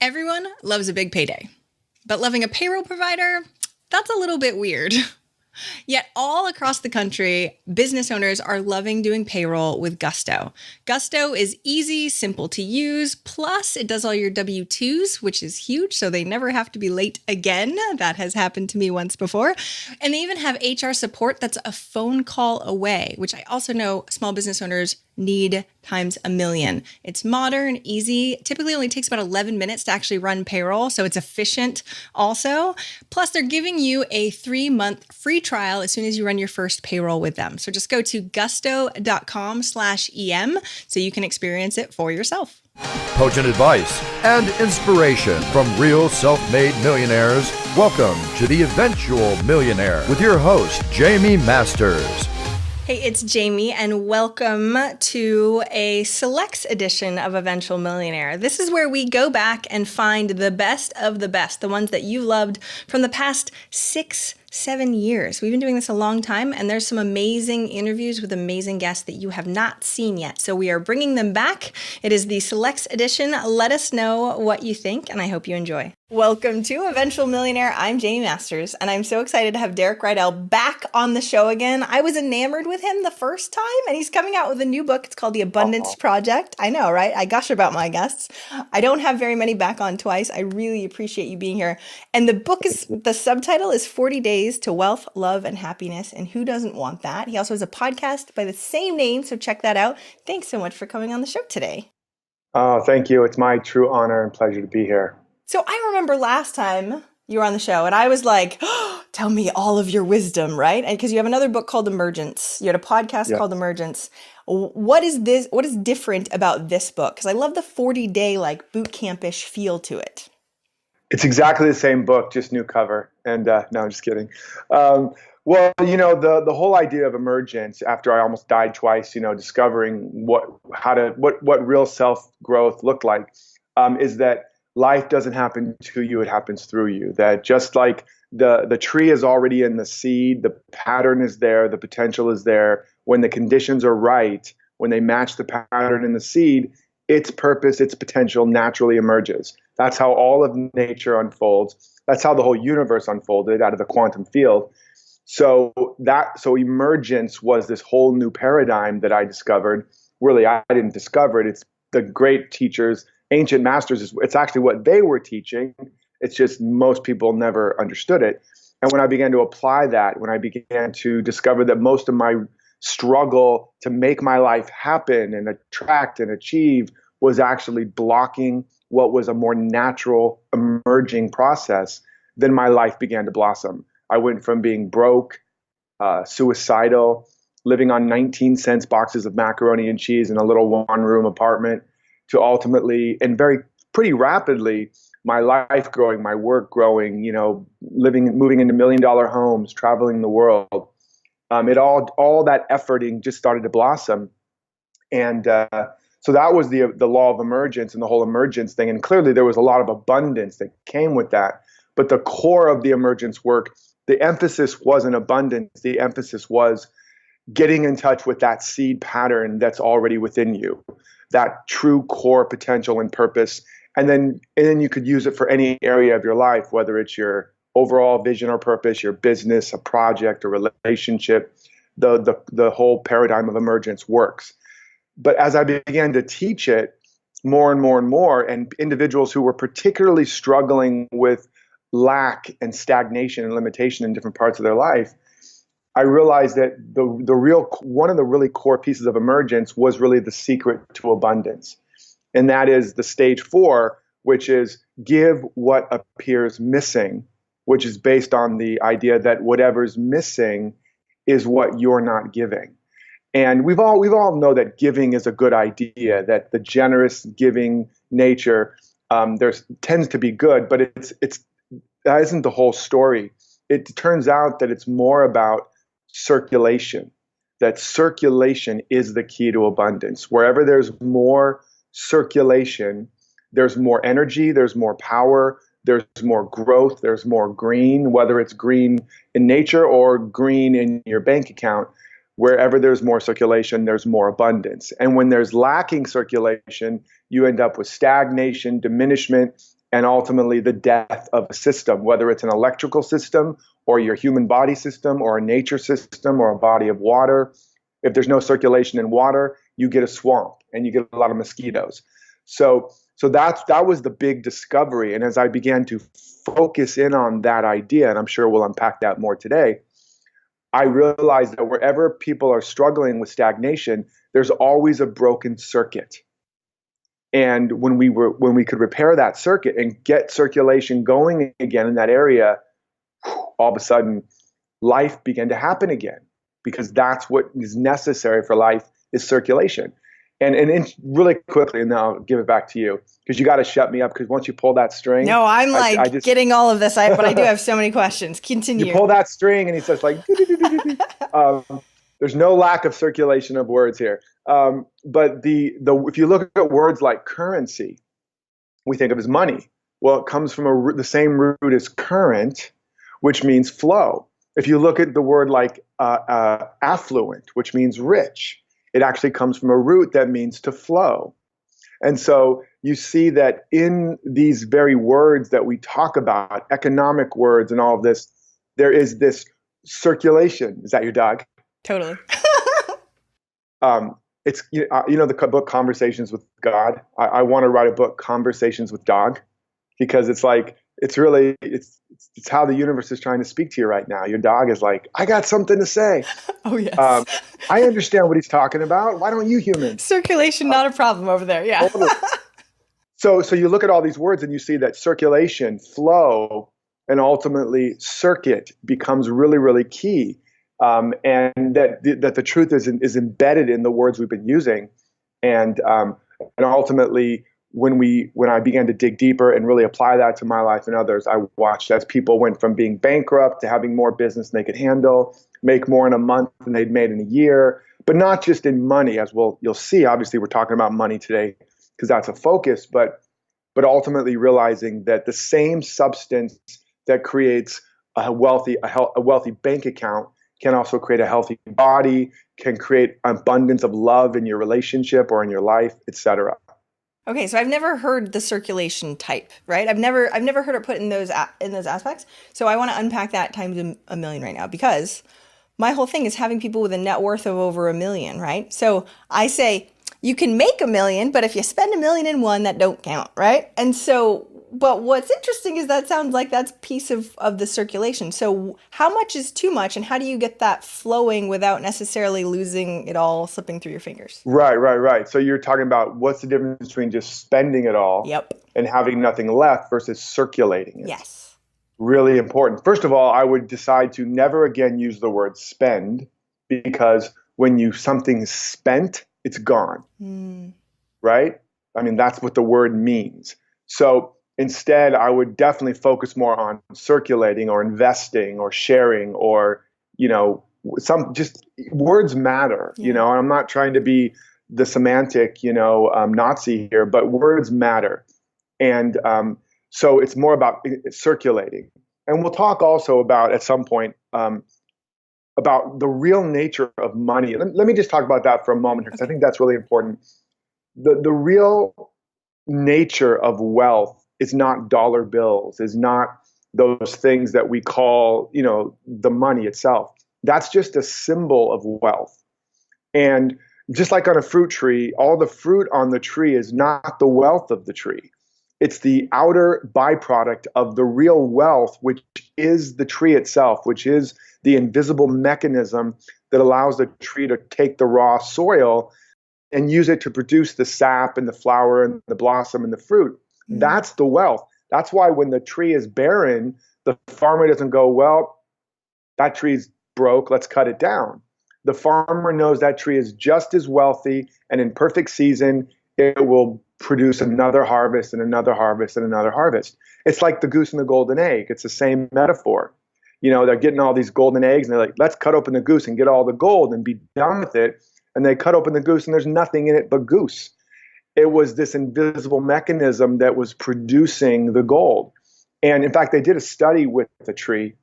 Everyone loves a big payday, but loving a payroll provider, that's a little bit weird. Yet all across the country, business owners are loving doing payroll with Gusto. Gusto is easy, simple to use, plus it does all your W-2s, which is huge, so they never have to be late again. That has happened to me once before. And they even have HR support that's a phone call away, which I also know small business owners need times a million. It's modern, easy, typically only takes about 11 minutes to actually run payroll, so it's efficient also. Plus, they're giving you a 3-month free trial as soon as you run your first payroll with them. So just go to gusto.com/EM so you can experience it for yourself. Potent advice and inspiration from real self-made millionaires. Welcome to The Eventual Millionaire with your host, Jaime Masters. Hey, it's Jaime, and welcome to a selects edition of Eventual Millionaire. This is where we go back and find the best of the best, the ones that you loved from the past 6-7 years. We've been doing this a long time, and there's some amazing interviews with amazing guests that you have not seen yet. So we are bringing them back. It is the selects edition. Let us know what you think, and I hope you enjoy. Welcome to Eventual Millionaire. I'm Jaime Masters, and I'm so excited to have Derek Rydall back on the show again. I was enamored with him the first time, and he's coming out with a new book. It's called The Abundance Project. I know, right? I gush about my guests. I don't have very many back on twice. I really appreciate you being here. And the subtitle is 40 Days to Wealth, Love, and Happiness. And who doesn't want that? He also has a podcast by the same name, so check that out. Thanks so much for coming on the show today. Oh, thank you. It's my true honor and pleasure to be here. So I remember last time you were on the show and I was like, oh, tell me all of your wisdom, right? And because you have another book called Emergence. You had a podcast called Emergence. What is this? What is different about this book? Because I love the 40-day like boot camp-ish feel to it. It's exactly the same book, just new cover. And no, I'm just kidding. Well, you know, the whole idea of emergence after I almost died twice, you know, discovering what real self-growth looked like, is that life doesn't happen to you, it happens through you. That just like the tree is already in the seed, the pattern is there, the potential is there. When the conditions are right, when they match the pattern in the seed, its purpose, its potential naturally emerges. That's how all of nature unfolds. That's how the whole universe unfolded out of the quantum field. So emergence was this whole new paradigm that I discovered. Really, I didn't discover it. It's the great teachers, ancient masters, it's actually what they were teaching. It's just most people never understood it. And when I began to apply that, when I began to discover that most of my struggle to make my life happen and attract and achieve was actually blocking what was a more natural emerging process, then my life began to blossom. I went from being broke, suicidal, living on 19-cent boxes of macaroni and cheese in a little one-room apartment, to ultimately, and pretty rapidly, my life growing, my work growing, you know, moving into $1 million homes, traveling the world. All that efforting just started to blossom. And so that was the law of emergence and the whole emergence thing. And clearly there was a lot of abundance that came with that. But the core of the emergence work, the emphasis wasn't abundance. The emphasis was getting in touch with that seed pattern that's already within you, that true core potential and purpose. And then you could use it for any area of your life, whether it's your overall vision or purpose, your business, a project, a relationship. The whole paradigm of emergence works. But as I began to teach it more and more and more, and individuals who were particularly struggling with lack and stagnation and limitation in different parts of their life, I realized that one of the really core pieces of emergence was really the secret to abundance. And that is the stage 4, which is give what appears missing, which is based on the idea that whatever's missing is what you're not giving. And we've all know that giving is a good idea, that the generous giving nature tends to be good, but that isn't the whole story. It turns out that it's more about circulation, that circulation is the key to abundance. Wherever there's more circulation, there's more energy, there's more power, there's more growth, there's more green, whether it's green in nature or green in your bank account. Wherever there's more circulation, there's more abundance. And when there's lacking circulation, you end up with stagnation, diminishment, and ultimately the death of a system, whether it's an electrical system or your human body system or a nature system or a body of water. If there's no circulation in water, you get a swamp and you get a lot of mosquitoes. So that was the big discovery. And as I began to focus in on that idea, and I'm sure we'll unpack that more today, I realized that wherever people are struggling with stagnation, there's always a broken circuit. And when we could repair that circuit and get circulation going again in that area, all of a sudden life began to happen again, because that's what is necessary for life is circulation. And really quickly, and then I'll give it back to you, because you got to shut me up, because once you pull that string. No, I'm like I just, getting all of this, but I do have so many questions. Continue. You pull that string and he says like, there's no lack of circulation of words here. But if you look at words like currency, we think of as money. Well, it comes from the same root as current, which means flow. If you look at the word like affluent, which means rich, it actually comes from a root that means to flow. And so you see that in these very words that we talk about, economic words and all of this, there is this circulation. Is that your dog? Totally. It's the book Conversations with God. I want to write a book, Conversations with Dog, because it's like it's how the universe is trying to speak to you right now. Your dog is like, I got something to say. Oh yes. I understand what he's talking about. Why don't you humans? Circulation, not a problem over there. Yeah. Totally. So you look at all these words and you see that circulation, flow, and ultimately circuit becomes really, really key. And that the truth is embedded in the words we've been using. And ultimately, when I began to dig deeper and really apply that to my life and others, I watched as people went from being bankrupt to having more business than they could handle, make more in a month than they'd made in a year, but not just in money, as you'll see. Obviously, we're talking about money today because that's a focus, but ultimately realizing that the same substance that creates a wealthy bank account can also create a healthy body, can create abundance of love in your relationship or in your life, etc. Okay, so I've never heard the circulation type, right? I've never heard it put in those aspects. So I want to unpack that times a million right now, because my whole thing is having people with a net worth of over $1 million, right? So I say you can make $1 million, but if you spend $1 million in one, that don't count, right? And so, but what's interesting is that sounds like that's a piece of the circulation. So how much is too much, and how do you get that flowing without necessarily losing it all, slipping through your fingers? Right. So you're talking about what's the difference between just spending it all and having nothing left versus circulating it. Yes. Really important. First of all, I would decide to never again use the word spend, because when something is spent, it's gone. Right? I mean, that's what the word means. So instead, I would definitely focus more on circulating or investing or sharing, or, just words matter. Yeah. I'm not trying to be the semantic, Nazi here, but words matter. And so it's more about circulating. And we'll talk also about, at some point, about the real nature of money. Let me just talk about that for a moment, because I think that's really important. The real nature of wealth is not dollar bills, is not those things that we call, the money itself. That's just a symbol of wealth. And just like on a fruit tree, all the fruit on the tree is not the wealth of the tree. It's the outer byproduct of the real wealth, which is the tree itself, which is the invisible mechanism that allows the tree to take the raw soil and use it to produce the sap and the flower and the blossom and the fruit. That's the wealth. That's why when the tree is barren, the farmer doesn't go, well, that tree's broke, let's cut it down. The farmer knows that tree is just as wealthy, and in perfect season, it will produce another harvest and another harvest and another harvest. It's like the goose and the golden egg. It's the same metaphor. They're getting all these golden eggs, and they're like, let's cut open the goose and get all the gold and be done with it. And they cut open the goose, and there's nothing in it but goose. It was this invisible mechanism that was producing the gold. And in fact, they did a study with the tree.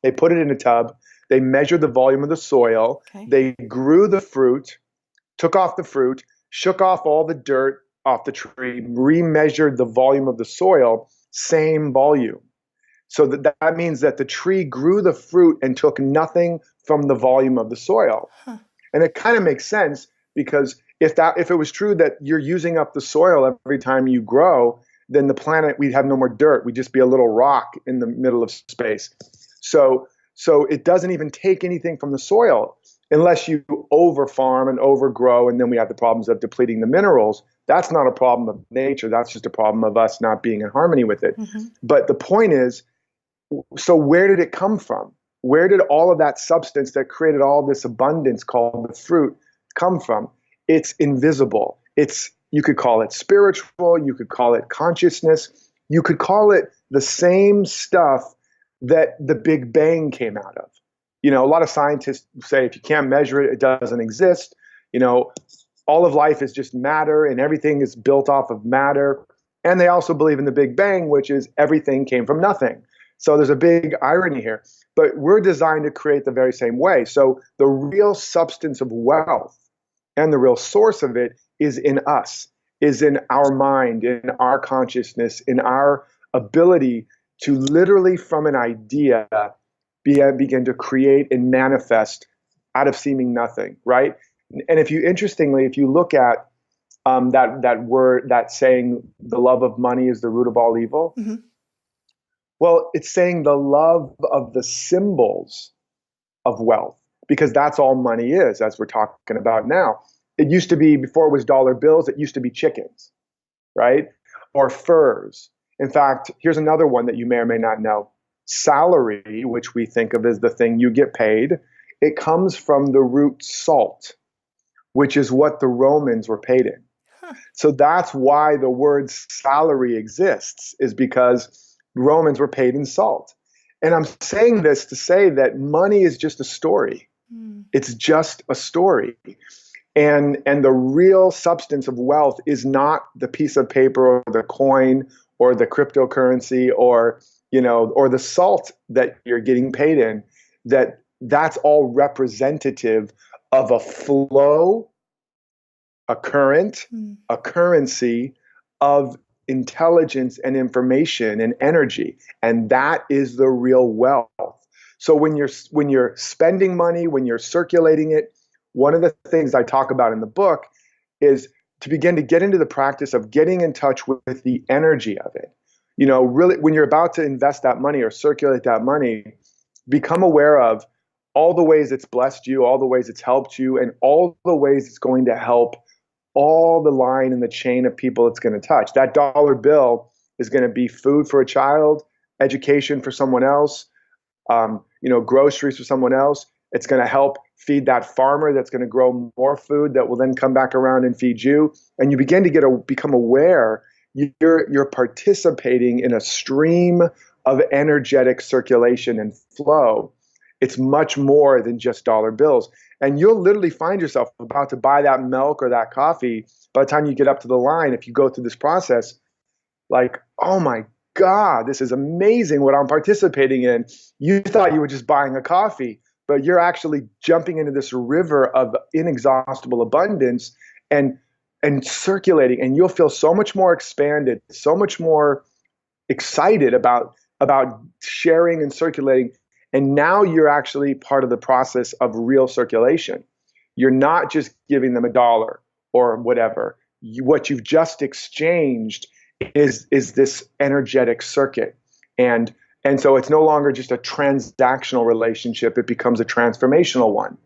They put it in a tub. They measured the volume of the soil. Okay. They grew the fruit, took off the fruit, shook off all the dirt off the tree, remeasured the volume of the soil, same volume. So that means that the tree grew the fruit and took nothing from the volume of the soil. Huh. And it kind of makes sense, because if it was true that you're using up the soil every time you grow, then the planet, we'd have no more dirt. We'd just be a little rock in the middle of space. So it doesn't even take anything from the soil unless you over farm and overgrow, and then we have the problems of depleting the minerals. That's not a problem of nature. That's just a problem of us not being in harmony with it. Mm-hmm. But the point is, so where did it come from? Where did all of that substance that created all this abundance called the fruit come from? It's invisible. You could call it spiritual. You could call it consciousness. You could call it the same stuff that the Big Bang came out of. A lot of scientists say if you can't measure it, it doesn't exist. All of life is just matter, and everything is built off of matter. And they also believe in the Big Bang, which is everything came from nothing. So there's a big irony here. But we're designed to create the very same way. So the real substance of wealth and the real source of it is in us, is in our mind, in our consciousness, in our ability to literally from an idea begin to create and manifest out of seeming nothing, right? And if you look at that word, that saying, the love of money is the root of all evil. Mm-hmm. Well, it's saying the love of the symbols of wealth, because that's all money is, as we're talking about now. It used to be, before it was dollar bills, it used to be chickens, right? Or furs. In fact, here's another one that you may or may not know. Salary, which we think of as the thing you get paid, it comes from the root salt, which is what the Romans were paid in. Huh. So that's why the word salary exists, is because Romans were paid in salt. And I'm saying this to say that money is just a story. Mm. It's just a story. And the real substance of wealth is not the piece of paper or the coin or the cryptocurrency or the salt that you're getting paid in. That's all representative of a flow, a current, a currency of intelligence and information and energy. And that is the real wealth. So when you're spending money, when you're circulating it, one of the things I talk about in the book is to begin to get into the practice of getting in touch with the energy of it. Really, when you're about to invest that money or circulate that money, become aware of all the ways it's blessed you, all the ways it's helped you, and all the ways it's going to help all the line in the chain of people it's going to touch. That dollar bill is going to be food for a child, education for someone else, groceries for someone else. It's going to help feed that farmer that's going to grow more food that will then come back around and feed you. And you begin to become aware you're participating in a stream of energetic circulation and flow. It's much more than just dollar bills. And you'll literally find yourself about to buy that milk or that coffee. By the time you get up to the line, if you go through this process, like, oh my God, this is amazing what I'm participating in. You thought you were just buying a coffee, but you're actually jumping into this river of inexhaustible abundance and circulating. And you'll feel so much more expanded, so much more excited about sharing and circulating. And now you're actually part of the process of real circulation. You're not just giving them $1 or whatever. What you've just exchanged is this energetic circuit. And so it's no longer just a transactional relationship. It becomes a transformational one.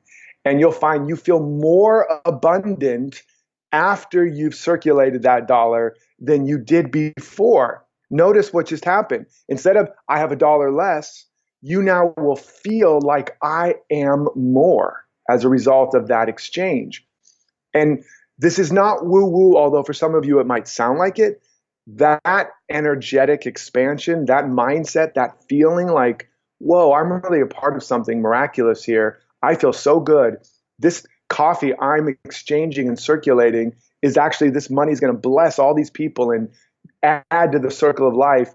And you'll find you feel more abundant after you've circulated that dollar than you did before. Notice what just happened. Instead of I have $1 less, you now will feel like I am more as a result of that exchange. And this is not woo-woo, although for some of you it might sound like it. That energetic expansion, that mindset, that feeling like, whoa, I'm really a part of something miraculous here. I feel so good. This coffee I'm exchanging and circulating is actually, this money is going to bless all these people and add to the circle of life.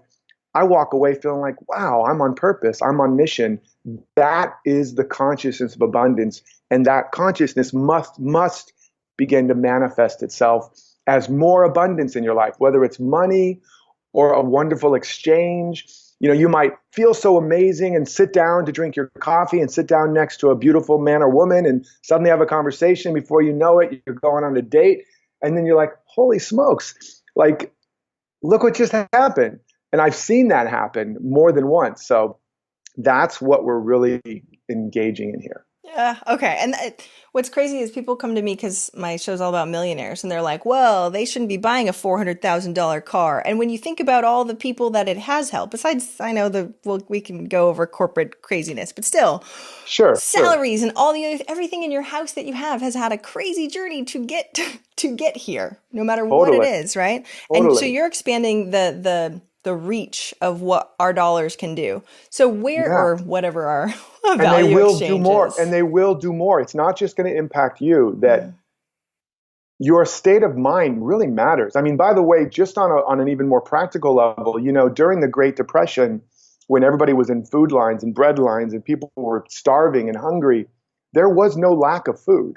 I walk away feeling like, wow, I'm on purpose. I'm on mission. That is the consciousness of abundance. And that consciousness must begin to manifest itself as more abundance in your life, whether it's money or a wonderful exchange. You might feel so amazing and sit down to drink your coffee and sit down next to a beautiful man or woman and suddenly have a conversation. Before you know it, you're going on a date. And then you're like, holy smokes, like, look what just happened. And I've seen that happen more than once. So that's what we're really engaging in here. Yeah. Okay. And what's crazy is people come to me because my show's all about millionaires, and they're like, "Well, they shouldn't be buying a $400,000 car." And when you think about all the people that it has helped, besides, I know we can go over corporate craziness, but still, Sure, sure. salaries and all the other everything in your house that you have has had a crazy journey to get here, no matter what it Totally, is, right? And so totally. you're expanding the reach of what our dollars can do. So where Yeah. or whatever our And they value will do exchange more. And is. they will do more. It's not just going to impact you, that Mm. your state of mind really matters. I mean, by the way, just on an even more practical level, during the Great Depression, when everybody was in food lines and bread lines and people were starving and hungry, there was no lack of food.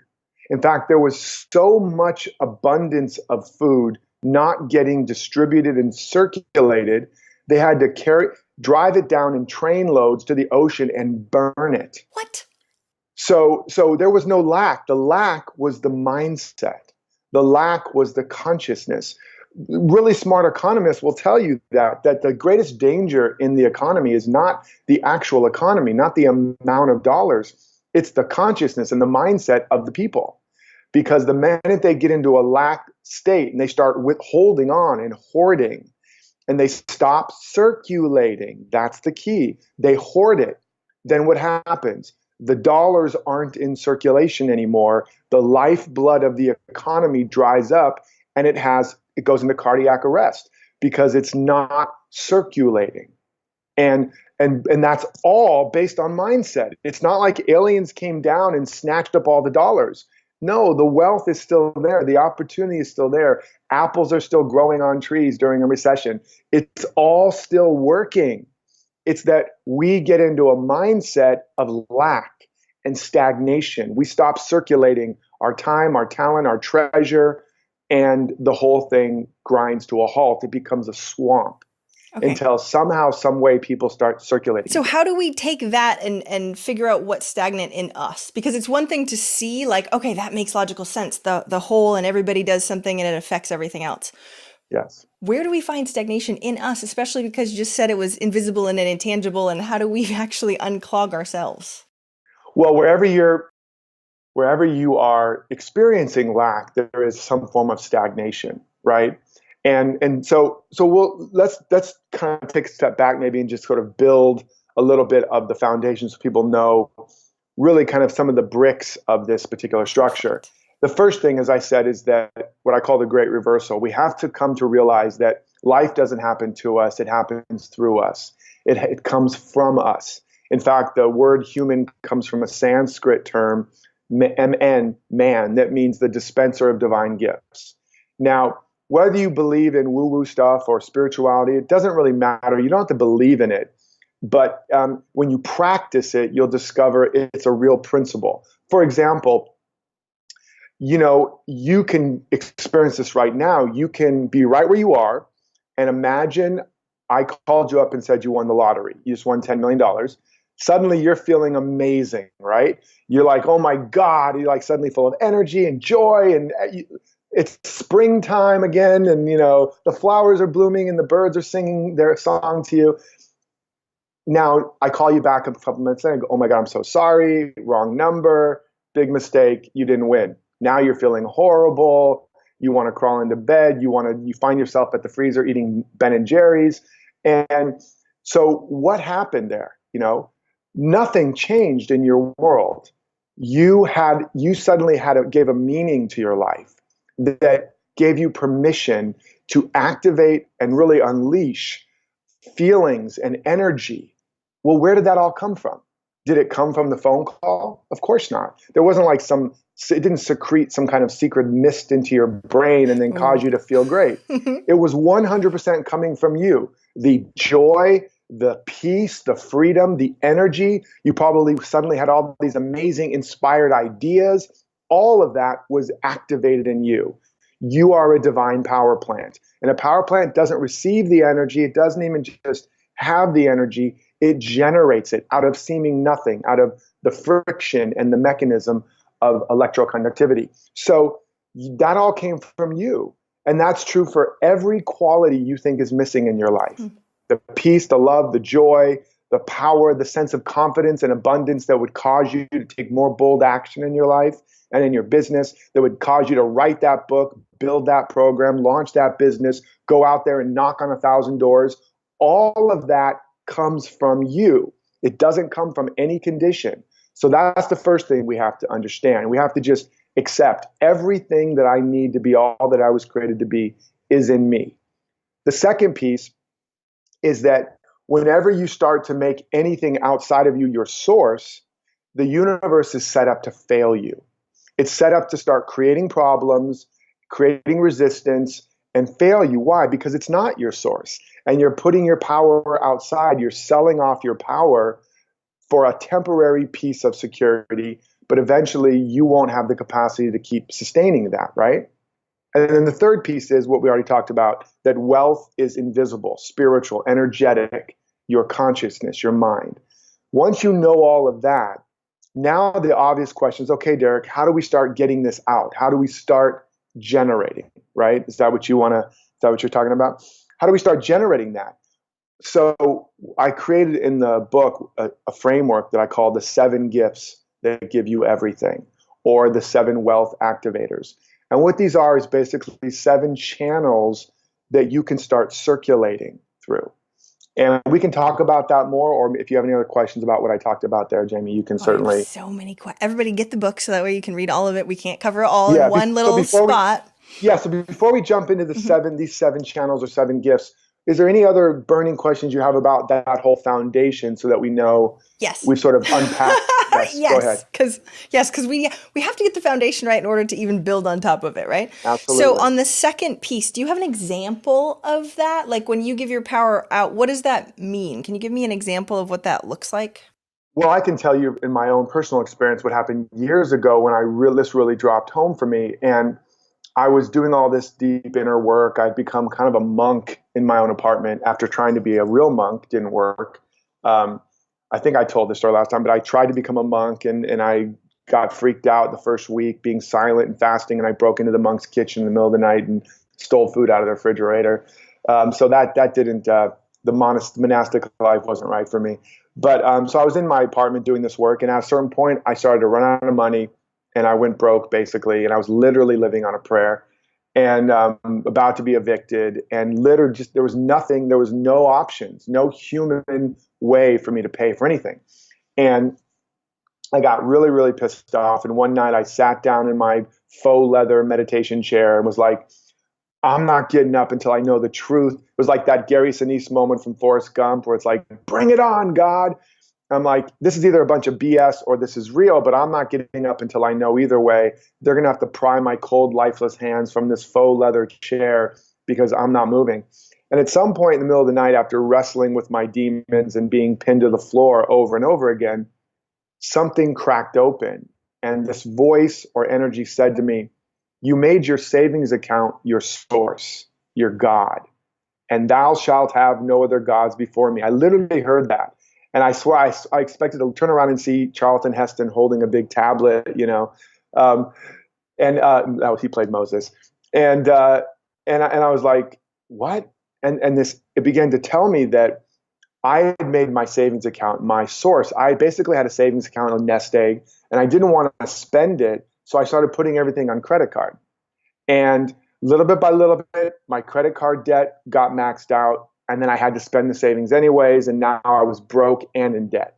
In fact, there was so much abundance of food not getting distributed and circulated, they had to drive it down in train loads to the ocean and burn it. What? So there was no lack. The lack was the mindset. The lack was the consciousness. Really smart economists will tell you that the greatest danger in the economy is not the actual economy, not the amount of dollars. It's the consciousness and the mindset of the people. Because the minute they get into a lack state and they start withholding on and hoarding, and they stop circulating, that's the key. They hoard it. Then what happens? The dollars aren't in circulation anymore. The lifeblood of the economy dries up, and it goes into cardiac arrest because it's not circulating. And that's all based on mindset. It's not like aliens came down and snatched up all the dollars. No, the wealth is still there. The opportunity is still there. Apples are still growing on trees during a recession. It's all still working. It's that we get into a mindset of lack and stagnation. We stop circulating our time, our talent, our treasure, and the whole thing grinds to a halt. It becomes a swamp Okay. until somehow, some way people start circulating So again. how do we take that and figure out what's stagnant in us? Because it's one thing to see like, okay, that makes logical sense. The whole and everybody does something and it affects everything else. Yes. Where do we find stagnation in us, especially because you just said it was invisible and intangible, and how do we actually unclog ourselves? Well, wherever you are experiencing lack, there is some form of stagnation, right? And so let's kind of take a step back maybe and just sort of build a little bit of the foundation so people know really kind of some of the bricks of this particular structure. Perfect. The first thing, as I said, is that what I call the great reversal. We have to come to realize that life doesn't happen to us, it happens through us. It comes from us. In fact, the word human comes from a Sanskrit term, MN, man, that means the dispenser of divine gifts. Now, whether you believe in woo-woo stuff or spirituality, it doesn't really matter. You don't have to believe in it. But when you practice it, you'll discover it's a real principle. For example, you can experience this right now. You can be right where you are and imagine I called you up and said you won the lottery. You just won $10 million. Suddenly you're feeling amazing, right? You're like, oh my God, you're like suddenly full of energy and joy, and it's springtime again, and the flowers are blooming and the birds are singing their song to you. Now I call you back a couple minutes later and go, oh my God, I'm so sorry, wrong number, big mistake, you didn't win. Now you're feeling horrible. You want to crawl into bed. You find yourself at the freezer eating Ben and Jerry's. And so what happened there? Nothing changed in your world. You suddenly gave a meaning to your life that gave you permission to activate and really unleash feelings and energy. Well, where did that all come from? Did it come from the phone call? Of course not. There wasn't like it didn't secrete some kind of secret mist into your brain and then cause Ooh. you to feel great. It was 100% coming from you. The joy, the peace, the freedom, the energy. You probably suddenly had all these amazing inspired ideas. All of that was activated in you. You are a divine power plant. And a power plant doesn't receive the energy. It doesn't even just have the energy. It generates it out of seeming nothing, out of the friction and the mechanism of electroconductivity. So that all came from you. And that's true for every quality you think is missing in your life. The peace, the love, the joy, the power, the sense of confidence and abundance that would cause you to take more bold action in your life and in your business, that would cause you to write that book, build that program, launch that business, go out there and knock on 1,000 doors. All of that comes from you. It doesn't come from any condition. So that's the first thing we have to understand. We have to just accept everything that I need to be all that I was created to be is in me. The second piece is that whenever you start to make anything outside of you your source, the universe is set up to fail you. It's set up to start creating problems, creating resistance, and fail you. Why? Because it's not your source. And you're putting your power outside. You're selling off your power for a temporary piece of security, but eventually you won't have the capacity to keep sustaining that, right? And then the third piece is what we already talked about, that wealth is invisible, spiritual, energetic, your consciousness, your mind. Once you know all of that, now the obvious question is, okay, Derek, how do we start getting this out? How do we start generating, right? Is that what you're talking about? How do we start generating that? So I created in the book a framework that I call the 7 gifts that give you everything, or the 7 wealth activators. And what these are is basically 7 channels that you can start circulating through. And we can talk about that more, or if you have any other questions about what I talked about there, Jamie, you can certainly. So many questions. Everybody get the book so that way you can read all of it. We can't cover it all in one little spot. So before we jump into these 7 channels or 7 gifts, is there any other burning questions you have about that whole foundation so that we know we've sort of unpacked? Go ahead. Because we have to get the foundation right in order to even build on top of it, right? Absolutely. So on the second piece, do you have an example of that? Like when you give your power out, what does that mean? Can you give me an example of what that looks like? Well, I can tell you in my own personal experience what happened years ago when this really dropped home for me. And I was doing all this deep inner work. I'd become kind of a monk in my own apartment after trying to be a real monk. Didn't work. I think I told this story last time, but I tried to become a monk and I got freaked out the first week being silent and fasting. And I broke into the monk's kitchen in the middle of the night and stole food out of the refrigerator. So that didn't, the monastic life wasn't right for me. But so I was in my apartment doing this work. And at a certain point, I started to run out of money. And I went broke, basically, and I was literally living on a prayer and about to be evicted. And literally there was nothing, there was no options, no human way for me to pay for anything. And I got really, really pissed off. And one night I sat down in my faux leather meditation chair and was like, I'm not getting up until I know the truth. It was like that Gary Sinise moment from Forrest Gump where it's like, bring it on, God. I'm like, this is either a bunch of BS or this is real, but I'm not getting up until I know either way. They're going to have to pry my cold, lifeless hands from this faux leather chair because I'm not moving. And at some point in the middle of the night, after wrestling with my demons and being pinned to the floor over and over again, something cracked open. And this voice or energy said to me, you made your savings account your source, your God, and thou shalt have no other gods before me. I literally heard that. And I swear, I expected to turn around and see Charlton Heston holding a big tablet, he played Moses, and I was like, what? And it began to tell me that I had made my savings account my source. I basically had a savings account on Nest Egg, and I didn't want to spend it, so I started putting everything on credit card. And little bit by little bit, my credit card debt got maxed out. And then I had to spend the savings anyways. And now I was broke and in debt.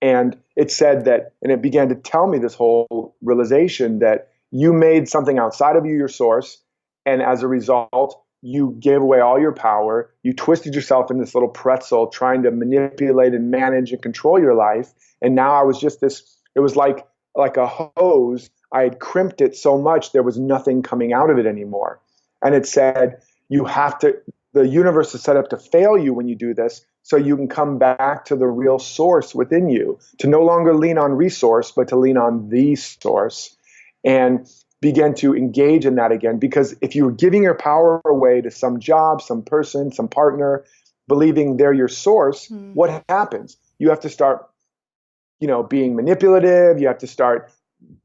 And it said that, and it began to tell me this whole realization that you made something outside of you your source. And as a result, you gave away all your power. You twisted yourself in this little pretzel trying to manipulate and manage and control your life. And now I was just it was like a hose. I had crimped it so much there was nothing coming out of it anymore. And it said, the universe is set up to fail you when you do this, so you can come back to the real source within you, to no longer lean on resource, but to lean on the source. And begin to engage in that again. Because if you're giving your power away to some job, some person, some partner, believing they're your source, what happens? You have to start, being manipulative. You have to start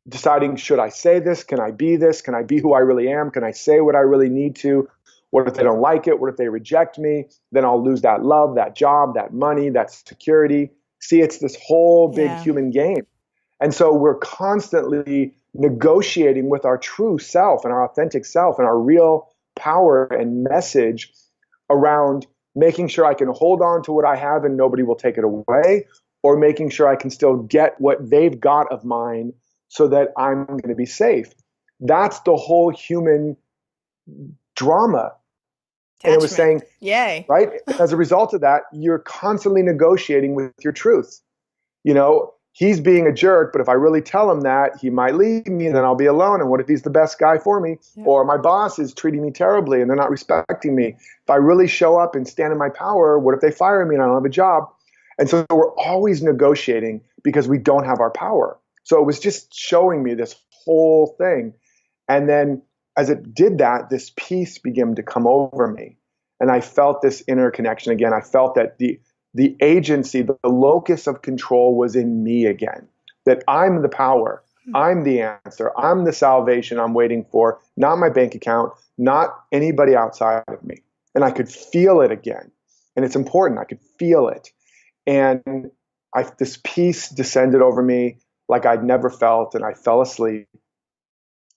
deciding, should I say this? Can I be this? Can I be who I really am? Can I say what I really need to? What if they don't like it? What if they reject me? Then I'll lose that love, that job, that money, that security. See, it's this whole big human game. And so we're constantly negotiating with our true self and our authentic self and our real power and message around making sure I can hold on to what I have and nobody will take it away, or making sure I can still get what they've got of mine so that I'm going to be safe. That's the whole human drama. And it was saying, yay, right? As a result of that, you're constantly negotiating with your truth. He's being a jerk, but if I really tell him that, he might leave me and then I'll be alone. And what if he's the best guy for me? Yeah. Or my boss is treating me terribly and they're not respecting me. If I really show up and stand in my power, what if they fire me and I don't have a job? And so we're always negotiating because we don't have our power. So it was just showing me this whole thing. And then as it did that, this peace began to come over me. And I felt this inner connection again. I felt that the agency, the locus of control was in me again, that I'm the power, I'm the answer, I'm the salvation I'm waiting for, not my bank account, not anybody outside of me. And I could feel it again. And it's important, I could feel it. And this peace descended over me like I'd never felt, and I fell asleep.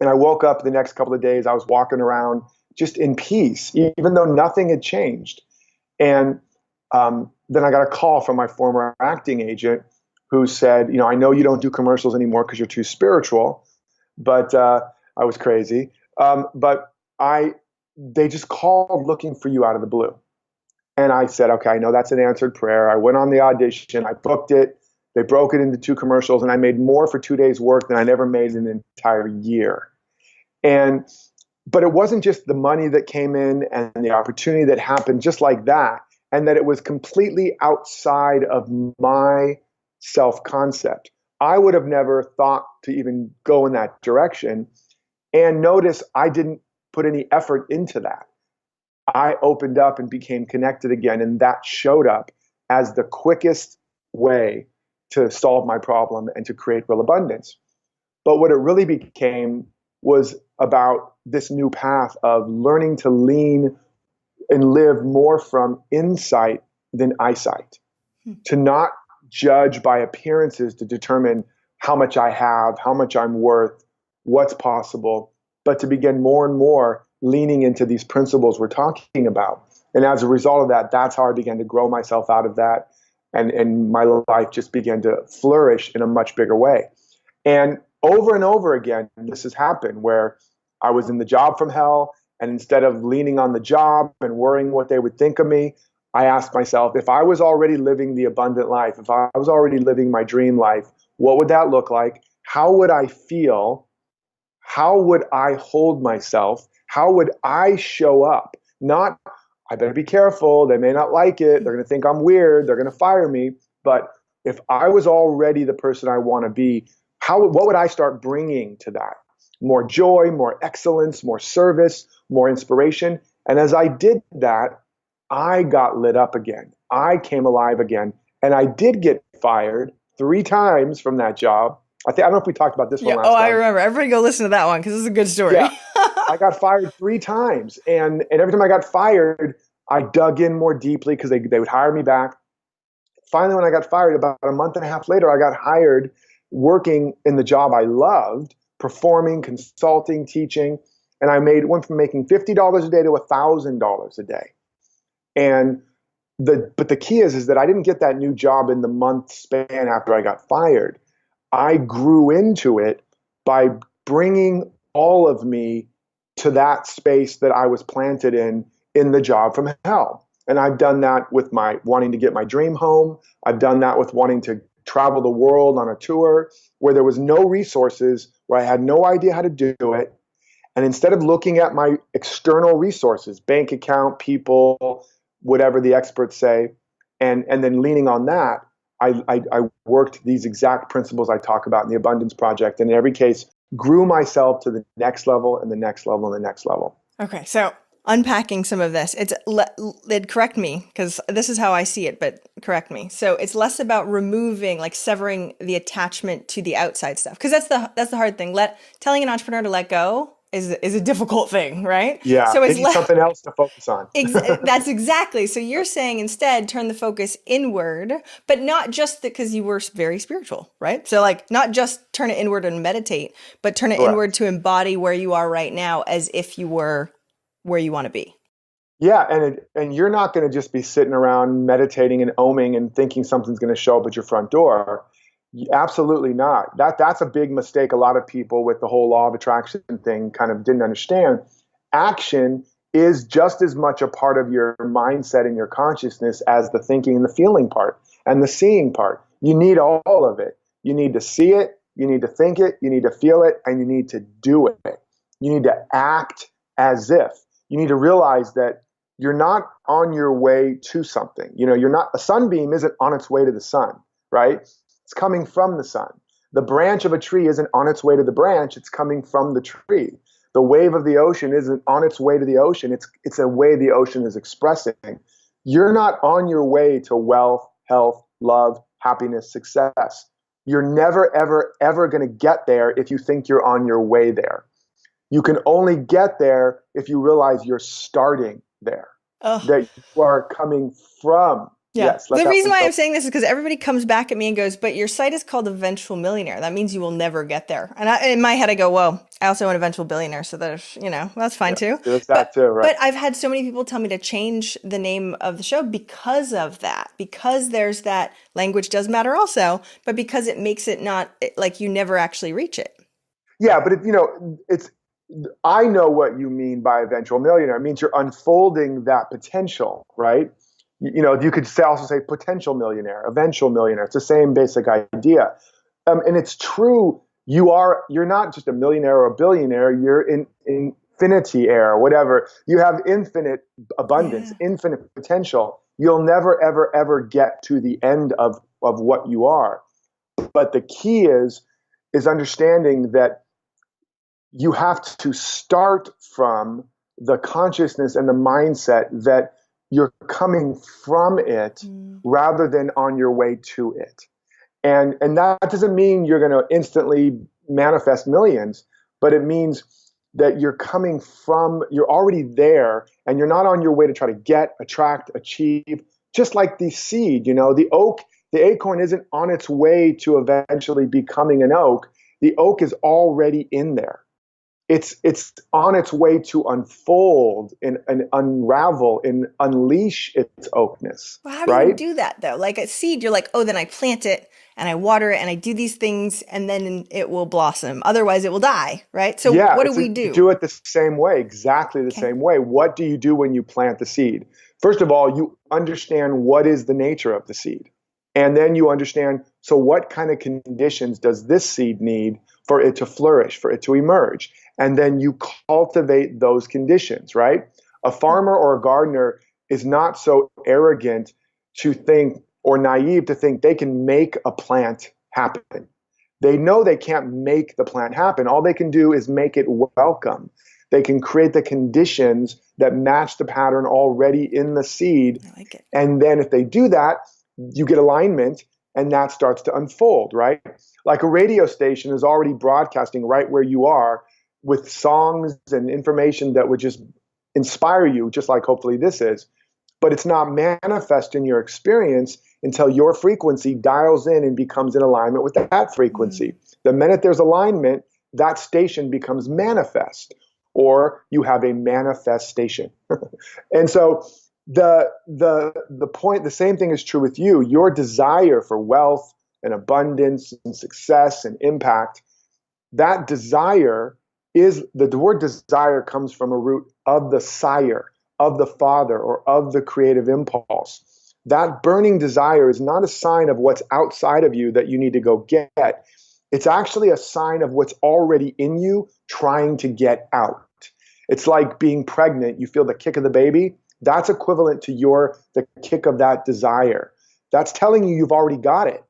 And I woke up the next couple of days, I was walking around just in peace, even though nothing had changed. And then I got a call from my former acting agent who said, I know you don't do commercials anymore because you're too spiritual, but I was crazy. But they just called looking for you out of the blue. And I said, okay, I know that's an answered prayer. I went on the audition, I booked it. They broke it into 2 commercials, and I made more for 2 days' work than I never made in an entire year. But it wasn't just the money that came in and the opportunity that happened just like that, and that it was completely outside of my self-concept. I would have never thought to even go in that direction. And notice I didn't put any effort into that. I opened up and became connected again, and that showed up as the quickest way to solve my problem and to create real abundance. But what it really became was about this new path of learning to lean and live more from insight than eyesight, to not judge by appearances to determine how much I have, how much I'm worth, what's possible, but to begin more and more leaning into these principles we're talking about. And as a result of that, that's how I began to grow myself out of that. And my life just began to flourish in a much bigger way. And over again, this has happened where I was in the job from hell, and instead of leaning on the job and worrying what they would think of me, I asked myself, if I was already living the abundant life, if I was already living my dream life, what would that look like? How would I feel? How would I hold myself? How would I show up? Not, I better be careful, they may not like it, they're going to think I'm weird, they're going to fire me. But if I was already the person I want to be, what would I start bringing to that? More joy, more excellence, more service, more inspiration. And as I did that, I got lit up again. I came alive again. And I did get fired 3 times from that job. I don't know if we talked about this one last time. I remember. Everybody go listen to that one because it's a good story. Yeah. I got fired 3 times. And every time I got fired, I dug in more deeply because they would hire me back. Finally, when I got fired, about a month and a half later, I got hired working in the job I loved, performing, consulting, teaching. And I went from making $50 a day to $1,000 a day. And but the key is that I didn't get that new job in the month span after I got fired. I grew into it by bringing all of me to that space that I was planted in the job from hell. And I've done that with my wanting to get my dream home. I've done that with wanting to travel the world on a tour where there was no resources, where I had no idea how to do it. And instead of looking at my external resources, bank account, people, whatever the experts say, and then leaning on that, I worked these exact principles I talk about in the Abundance Project. And in every case, grew myself to the next level and the next level and the next level. Okay, so unpacking some of this, correct me because this is how I see it, but correct me. So it's less about removing, like severing the attachment to the outside stuff, because that's the hard thing. Telling an entrepreneur to let go is a difficult thing, right? Yeah, So they need something else to focus on. That's exactly. So you're saying instead turn the focus inward, but not just because you were very spiritual, right? So like not just turn it inward and meditate, but turn it Correct. inward to embody where you are right now as if you were where you want to be. Yeah, and you're not going to just be sitting around meditating and oming and thinking something's going to show up at your front door. Absolutely not. That's a big mistake a lot of people with the whole law of attraction thing kind of didn't understand. Action is just as much a part of your mindset and your consciousness as the thinking and the feeling part and the seeing part. You need all of it. You need to see it, you need to think it, you need to feel it, and you need to do it. You need to act as if. You need to realize that you're not on your way to something. You're not, a sunbeam isn't on its way to the sun, right? It's coming from the sun. The branch of a tree isn't on its way to the branch, it's coming from the tree. The wave of the ocean isn't on its way to the ocean, it's a way the ocean is expressing. You're not on your way to wealth, health, love, happiness, success. You're never, ever, ever going to get there if you think you're on your way there. You can only get there if you realize you're starting there, that you are coming from. Yeah. Yes. The reason why I'm saying this is because everybody comes back at me and goes, but your site is called Eventual Millionaire. That means you will never get there. And in my head, I go, well, I also want Eventual Billionaire. So there's, that's fine too. There's that too, right? But I've had so many people tell me to change the name of the show because of that, because there's that language does matter also, but because it makes it not like you never actually reach it. Yeah. But I know what you mean by eventual millionaire. It means you're unfolding that potential, right? You could also say potential millionaire, eventual millionaire. It's the same basic idea. And it's true. You're not just a millionaire or a billionaire. You're in infinity air, whatever. You have infinite abundance, infinite potential. You'll never, ever, ever get to the end of what you are. But the key is understanding that you have to start from the consciousness and the mindset that you're coming from it rather than on your way to it. And that doesn't mean you're going to instantly manifest millions, but it means that you're already there and you're not on your way to try to get, attract, achieve, just like the seed, the acorn isn't on its way to eventually becoming an oak. The oak is already in there. It's on its way to unfold and unravel and unleash its oakness. Well, how do you do that though? Like a seed, you're like, oh, then I plant it and I water it and I do these things and then it will blossom. Otherwise it will die, right? So what do we do? Do it the same way, exactly the same way. What do you do when you plant the seed? First of all, you understand what is the nature of the seed. And then you understand, so what kind of conditions does this seed need for it to flourish, for it to emerge? And then you cultivate those conditions, right? A farmer or a gardener is not so arrogant to think or naive to think they can make a plant happen. They know they can't make the plant happen. All they can do is make it welcome. They can create the conditions that match the pattern already in the seed. I like it. And then if they do that, you get alignment and that starts to unfold, right? Like a radio station is already broadcasting right where you are with songs and information that would just inspire you, just like hopefully this is. But it's not manifest in your experience until your frequency dials in and becomes in alignment with that frequency. The minute there's alignment, that station becomes manifest, or you have a manifestation. And so the point, the same thing is true with you. Your desire for wealth and abundance and success and impact, that desire is, the word desire comes from a root of the sire, of the father, or of the creative impulse. That burning desire is not a sign of what's outside of you that you need to go get. It's actually a sign of what's already in you trying to get out. It's like being pregnant. You feel the kick of the baby. That's equivalent to the kick of that desire. That's telling you you've already got it.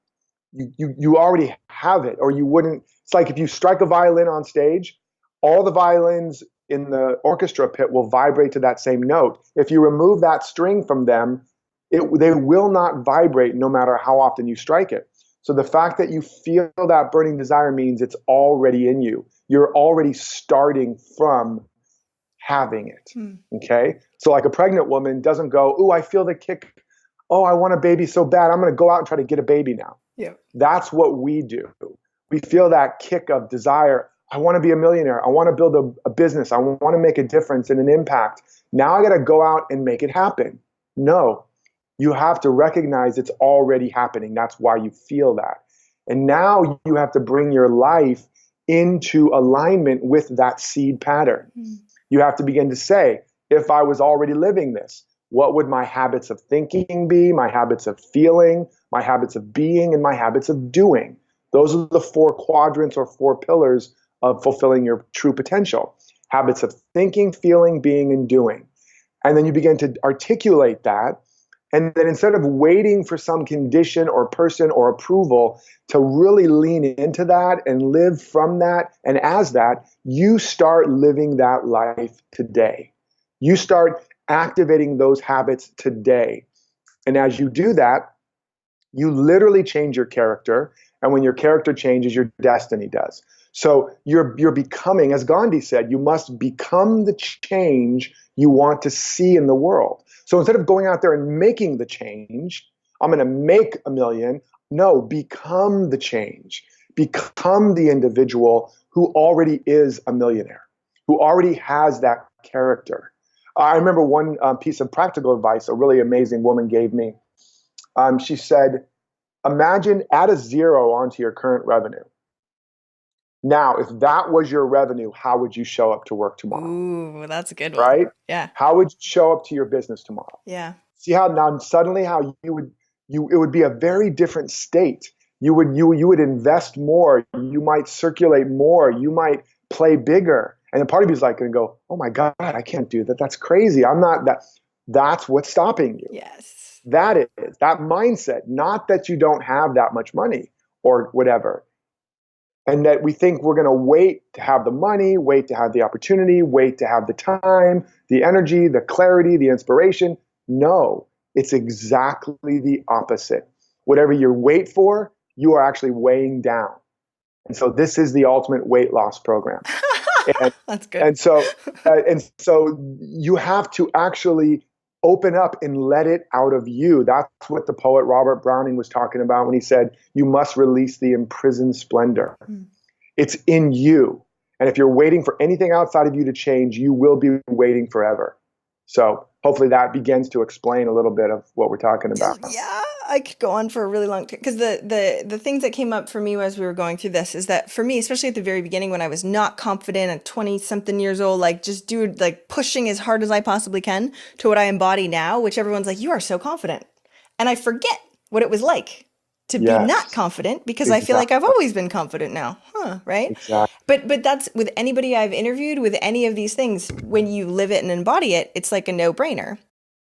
you already have it, or you wouldn't. It's like if you strike a violin on stage, all the violins in the orchestra pit will vibrate to that same note. If you remove that string from them, they will not vibrate no matter how often you strike it. So the fact that you feel that burning desire means it's already in you. You're already starting from having it. Okay? So like a pregnant woman doesn't go, "Ooh, I feel the kick. Oh, I want a baby so bad. I'm going to go out and try to get a baby now." Yeah. That's what we do. We feel that kick of desire. I want to be a millionaire. I want to build a business. I want to make a difference and an impact. Now I got to go out and make it happen. No, you have to recognize it's already happening. That's why you feel that. And now you have to bring your life into alignment with that seed pattern. You have to begin to say, if I was already living this, what would my habits of thinking be, my habits of feeling, my habits of being, and my habits of doing? Those are the 4 quadrants or 4 pillars of fulfilling your true potential. Habits of thinking, feeling, being, and doing. And then you begin to articulate that. And then instead of waiting for some condition or person or approval to really lean into that and live from that and as that, you start living that life today. You start activating those habits today. And as you do that, you literally change your character. And when your character changes, your destiny does. So you're becoming, as Gandhi said, you must become the change you want to see in the world. So instead of going out there and making the change, I'm going to make a million. No, become the change. Become the individual who already is a millionaire, who already has that character. I remember one piece of practical advice a really amazing woman gave me. She said, imagine add a 0 onto your current revenue. Now, if that was your revenue, how would you show up to work tomorrow? Ooh, that's a good one. Right? Yeah. How would you show up to your business tomorrow? Yeah. See how now suddenly how it would be a very different state. You would invest more. You might circulate more. You might play bigger. And then part of you is like going to go, "Oh my God, I can't do that. That's crazy. I'm not that." That's what's stopping you. Yes. That is that mindset. Not that you don't have that much money or whatever. And that we think we're going to wait to have the money, wait to have the opportunity, wait to have the time, the energy, the clarity, the inspiration. No, it's exactly the opposite. Whatever you wait for, you are actually weighing down. And so this is the ultimate weight loss program. That's good. And so you have to actually open up and let it out of you. That's what the poet Robert Browning was talking about when he said, you must release the imprisoned splendor. It's in you. And if you're waiting for anything outside of you to change, you will be waiting forever. So hopefully that begins to explain a little bit of what we're talking about. Yeah, I could go on for a really long time because the things that came up for me as we were going through this is that for me, especially at the very beginning when I was not confident at 20 something years old, like just pushing as hard as I possibly can to what I embody now, which everyone's like, you are so confident. And I forget what it was like to be not confident because I feel like I've always been confident now. Right? Exactly. But that's with anybody I've interviewed with any of these things, when you live it and embody it, it's like a no-brainer.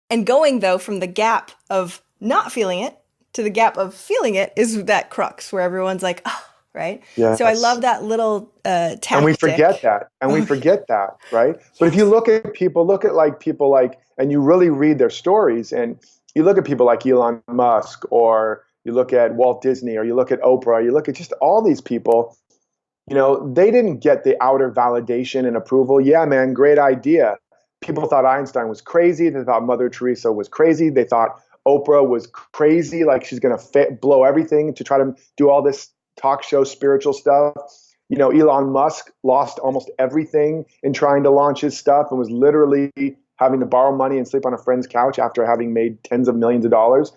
And going though from the gap of not feeling it to the gap of feeling it is that crux where everyone's like, oh, right? Yes. So I love that little tactic. And we forget that. Right? But if you look at people, and you really read their stories, and you look at people like Elon Musk, or you look at Walt Disney, or you look at Oprah, you look at just all these people, they didn't get the outer validation and approval. Yeah, man, great idea. People thought Einstein was crazy. They thought Mother Teresa was crazy. They thought Oprah was crazy, like she's going to blow everything to try to do all this talk show spiritual stuff. Elon Musk lost almost everything in trying to launch his stuff and was literally having to borrow money and sleep on a friend's couch after having made tens of millions of dollars.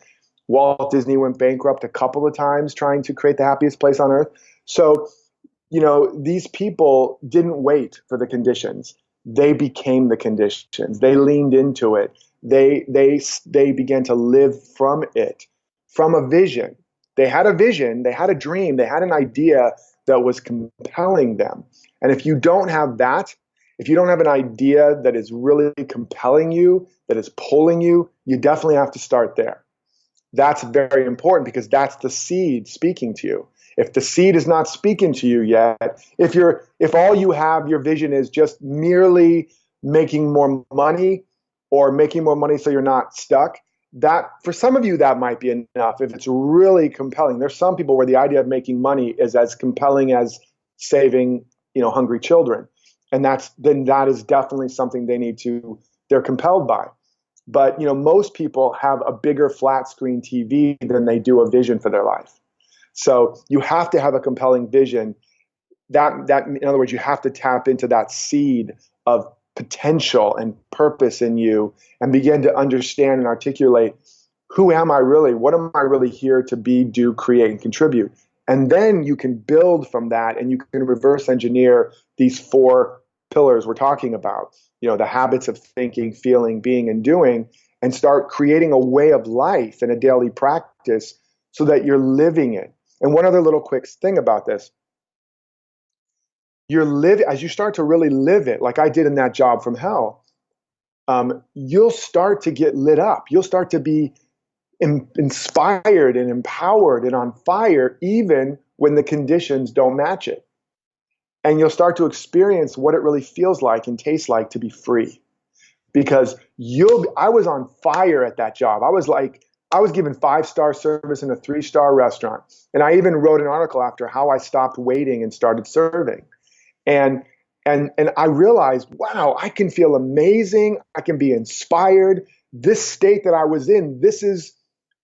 Walt Disney went bankrupt a couple of times trying to create the happiest place on earth. So, these people didn't wait for the conditions. They became the conditions. They leaned into it. They began to live from it, from a vision. They had a vision, they had a dream, they had an idea that was compelling them. And if you don't have that, if you don't have an idea that is really compelling you, that is pulling you, you definitely have to start there. That's very important because that's the seed speaking to you. If the seed is not speaking to you yet, if all you have, your vision is just merely making more money or making more money so you're not stuck, that for some of you that might be enough if it's really compelling. There's some people where the idea of making money is as compelling as saving, hungry children. And that is definitely something they're compelled by. But most people have a bigger flat screen TV than they do a vision for their life. So you have to have a compelling vision. That in other words, you have to tap into that seed of potential and purpose in you and begin to understand and articulate, who am I really? What am I really here to be, do, create, and contribute? And then you can build from that, and you can reverse engineer these 4 pillars we're talking about. The habits of thinking, feeling, being, and doing, and start creating a way of life and a daily practice so that you're living it. And one other little quick thing about this, as you start to really live it, like I did in that job from hell, you'll start to get lit up. You'll start to be inspired and empowered and on fire, even when the conditions don't match it. And you'll start to experience what it really feels like and tastes like to be free. Because I was on fire at that job. I was given 5-star service in a 3-star restaurant. And I even wrote an article after how I stopped waiting and started serving. And I realized, wow, I can feel amazing. I can be inspired. This state that I was in, this is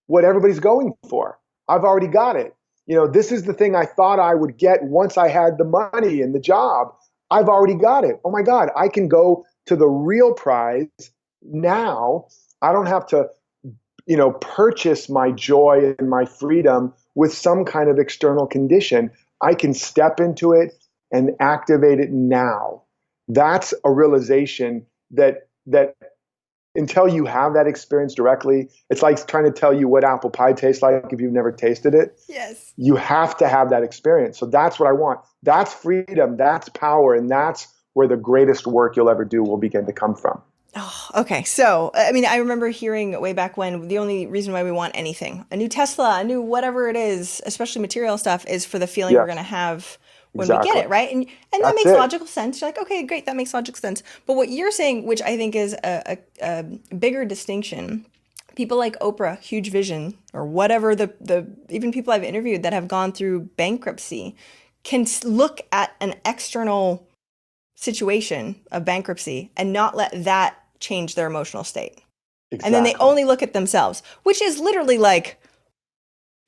what everybody's going for. I've already got it. This is the thing I thought I would get once I had the money and the job. I've already got it. Oh my God, I can go to the real prize now. I don't have to, purchase my joy and my freedom with some kind of external condition. I can step into it and activate it now. That's a realization that until you have that experience directly, it's like trying to tell you what apple pie tastes like if you've never tasted it. Yes. You have to have that experience. So that's what I want. That's freedom, that's power, and that's where the greatest work you'll ever do will begin to come from. Oh, okay. So, I remember hearing way back when the only reason why we want anything, a new Tesla, a new whatever it is, especially material stuff, is for the feeling we're going to have when we get it, right? And that makes logical sense. You're like, okay, great, that makes logical sense. But what you're saying, which I think is a bigger distinction, people like Oprah, huge vision, or whatever, the even people I've interviewed that have gone through bankruptcy can look at an external situation of bankruptcy and not let that change their emotional state. Exactly. And then they only look at themselves, which is literally like,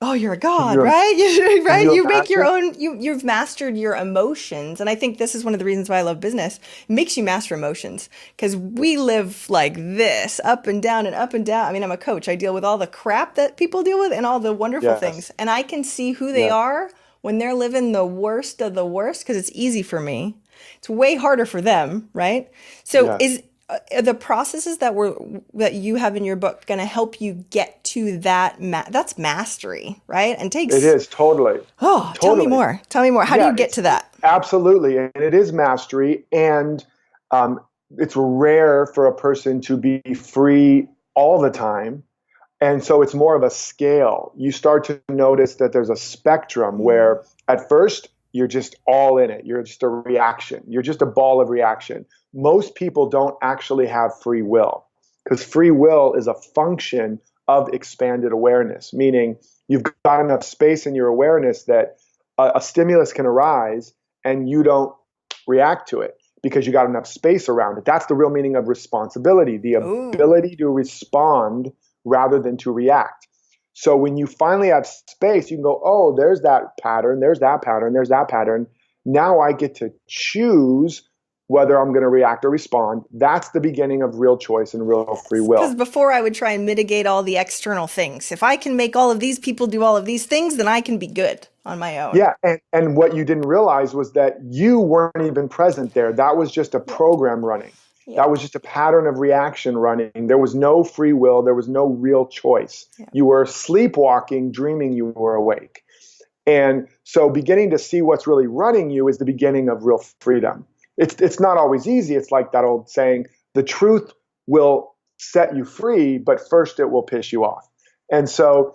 oh, you're a god, right? Right? You make your own, you've mastered your emotions. And I think this is one of the reasons why I love business. It makes you master emotions because we live like this, up and down and up and down. I'm a coach. I deal with all the crap that people deal with and all the wonderful things. And I can see who they are when they're living the worst of the worst because it's easy for me. It's way harder for them, right? So is the processes that you have in your book going to help you get to that? That's mastery, right? And it is totally. Oh, totally. Tell me more. How do you get to that? Absolutely, and it is mastery, and it's rare for a person to be free all the time, and so it's more of a scale. You start to notice that there's a spectrum where at first you're just all in it. You're just a reaction. You're just a ball of reaction. Most people don't actually have free will because free will is a function of expanded awareness, meaning you've got enough space in your awareness that a stimulus can arise and you don't react to it because you got enough space around it. That's the real meaning of responsibility, the ability to respond rather than to react. So when you finally have space, you can go, oh, there's that pattern, there's that pattern, there's that pattern. Now I get to choose whether I'm going to react or respond. That's the beginning of real choice and real free will. Because before I would try and mitigate all the external things. If I can make all of these people do all of these things, then I can be good on my own. Yeah, and what you didn't realize was that you weren't even present there. That was just a program running. Yeah. That was just a pattern of reaction running. There was no free will. There was no real choice. Yeah. You were sleepwalking, dreaming you were awake. And so beginning to see what's really running you is the beginning of real freedom. It's not always easy. It's like that old saying, the truth will set you free, but first it will piss you off. And so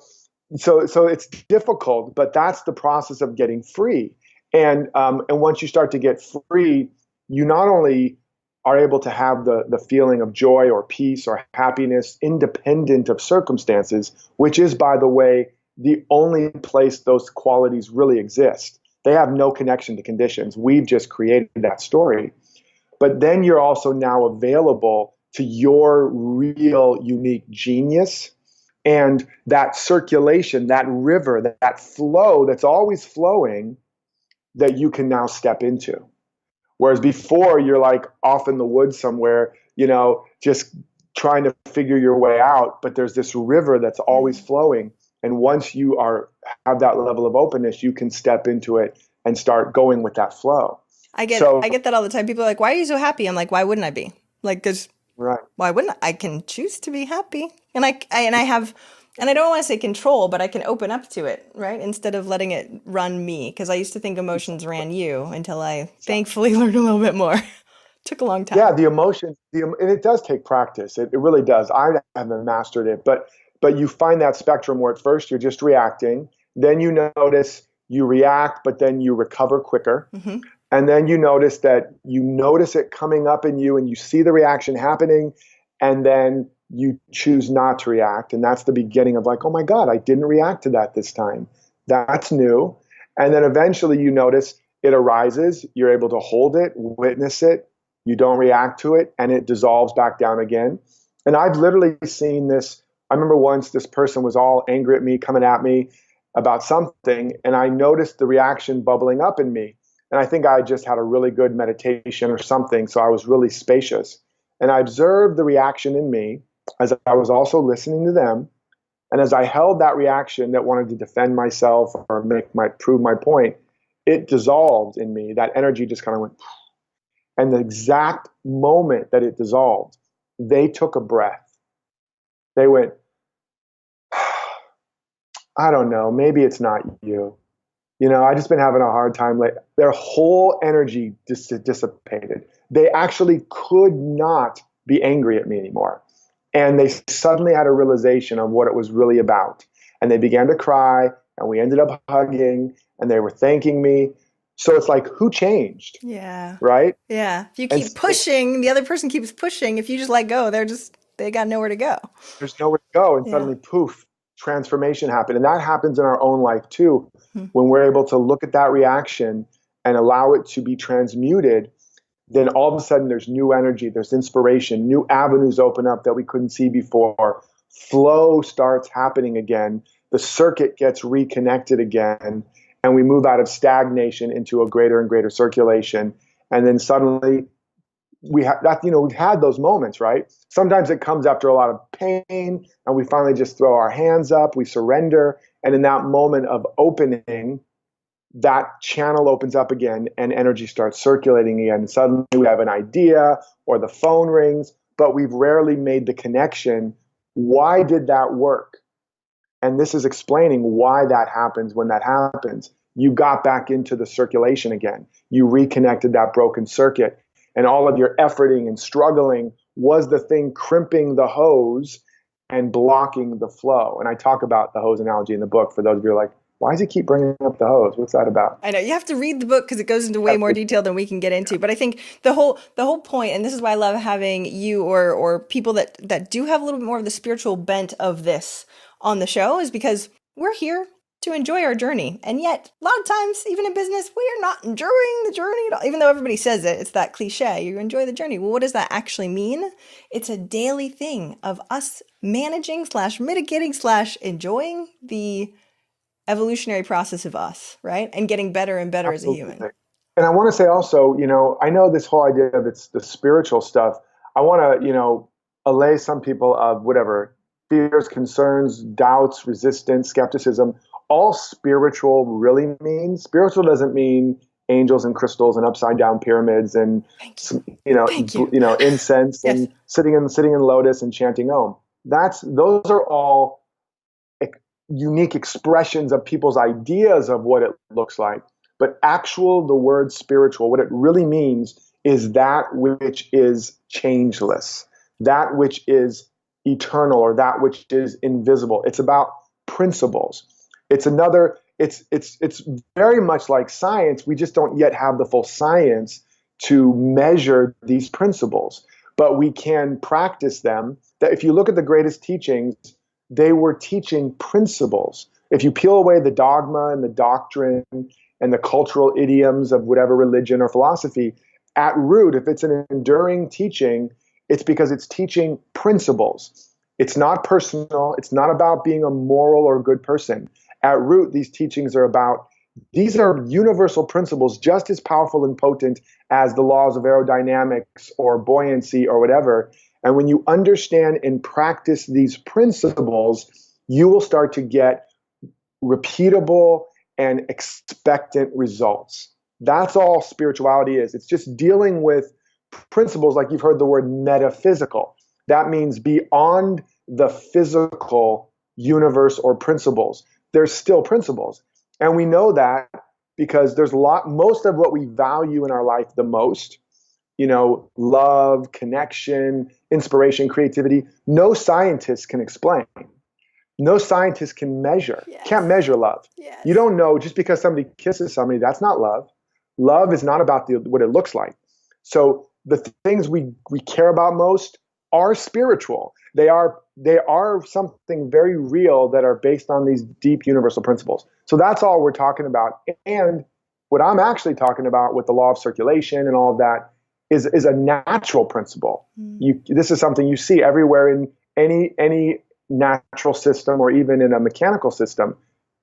it's difficult, but that's the process of getting free. And once you start to get free, you not only are able to have the feeling of joy or peace or happiness independent of circumstances, which is, by the way, the only place those qualities really exist. They have no connection to conditions. We've just created that story. But then you're also now available to your real unique genius, and that circulation, that river, that flow that's always flowing, that you can now step into. Whereas before, you're like off in the woods somewhere, just trying to figure your way out. But there's this river that's always flowing. And once you have that level of openness, you can step into it and start going with that flow. I get that all the time. People are like, "Why are you so happy?" I'm like, "Why wouldn't I be?" Like, because right. Why wouldn't I? I can choose to be happy, and I have, and I don't want to say control, but I can open up to it, right? Instead of letting it run me, because I used to think emotions ran you until I thankfully learned a little bit more. Took a long time. Yeah, the emotion, and it does take practice. It really does. I haven't mastered it, but you find that spectrum where at first you're just reacting, then you notice you react, but then you recover quicker. Mm-hmm. And then you notice it coming up in you and you see the reaction happening, and then you choose not to react. And that's the beginning of like, oh my God, I didn't react to that this time. That's new. And then eventually you notice it arises, you're able to hold it, witness it, you don't react to it, and it dissolves back down again. And I've literally seen this. I remember once this person was all angry at me, coming at me about something, and I noticed the reaction bubbling up in me. And I think I just had a really good meditation or something, so I was really spacious. And I observed the reaction in me as I was also listening to them. And as I held that reaction that wanted to defend myself or prove my point, it dissolved in me. That energy just kind of went. And the exact moment that it dissolved, they took a breath. They went, I don't know, maybe it's not you. I just been having a hard time. Like, their whole energy dissipated. They actually could not be angry at me anymore. And they suddenly had a realization of what it was really about. And they began to cry, and we ended up hugging, and they were thanking me. So it's like, who changed? Yeah. Right? Yeah. If you keep pushing, the other person keeps pushing. If you just let go, they got nowhere to go. There's nowhere to go. And suddenly, poof, transformation happened. And that happens in our own life too. When we're able to look at that reaction and allow it to be transmuted, then all of a sudden there's new energy, there's inspiration, new avenues open up that we couldn't see before. Flow starts happening again. The circuit gets reconnected again, and we move out of stagnation into a greater and greater circulation. And then suddenly we've had those moments, right? Sometimes it comes after a lot of pain, and we finally just throw our hands up, we surrender. And in that moment of opening, that channel opens up again and energy starts circulating again. And suddenly we have an idea or the phone rings, but we've rarely made the connection. Why did that work? And this is explaining why that happens when that happens. You got back into the circulation again. You reconnected that broken circuit. And all of your efforting and struggling was the thing crimping the hose and blocking the flow. And I talk about the hose analogy in the book for those of you who are like, why does he keep bringing up the hose? What's that about? I know you have to read the book because it goes into way more detail than we can get into. But I think the whole point, and this is why I love having you or people that do have a little bit more of the spiritual bent of this on the show, is because we're here to enjoy our journey. And yet, a lot of times, even in business, we are not enjoying the journey at all. Even though everybody says it, it's that cliche, you enjoy the journey. Well, what does that actually mean? It's a daily thing of us managing / mitigating / enjoying the evolutionary process of us, right? And getting better and better Absolutely. As a human. And I want to say also, I know this whole idea of it's the spiritual stuff. I want to, allay some people of whatever fears, concerns, doubts, resistance, skepticism. All spiritual really means. Spiritual doesn't mean angels and crystals and upside down pyramids and incense and sitting in lotus and chanting Om. Those are all unique expressions of people's ideas of what it looks like. But the word spiritual, what it really means is that which is changeless, that which is eternal or that which is invisible. It's about principles. It's very much like science. We just don't yet have the full science to measure these principles, but we can practice them. That if you look at the greatest teachings, they were teaching principles. If you peel away the dogma and the doctrine and the cultural idioms of whatever religion or philosophy, at root, if it's an enduring teaching, it's because it's teaching principles. It's not personal. It's not about being a moral or good person. At root, these teachings are about, these are universal principles just as powerful and potent as the laws of aerodynamics or buoyancy or whatever. And when you understand and practice these principles, you will start to get repeatable and expectant results. That's all spirituality is. It's just dealing with principles, like you've heard the word metaphysical. That means beyond the physical universe or principles. There's still principles. And we know that because there's most of what we value in our life the most, love, connection, inspiration, creativity, no scientist can explain. No scientist can measure, can't measure love. Yes. You don't know, just because somebody kisses somebody, that's not love. Love is not about what it looks like. So the things we care about most are spiritual. They are something very real that are based on these deep universal principles. So that's all we're talking about. And what I'm actually talking about with the law of circulation and all of that is a natural principle. This is something you see everywhere in any natural system or even in a mechanical system.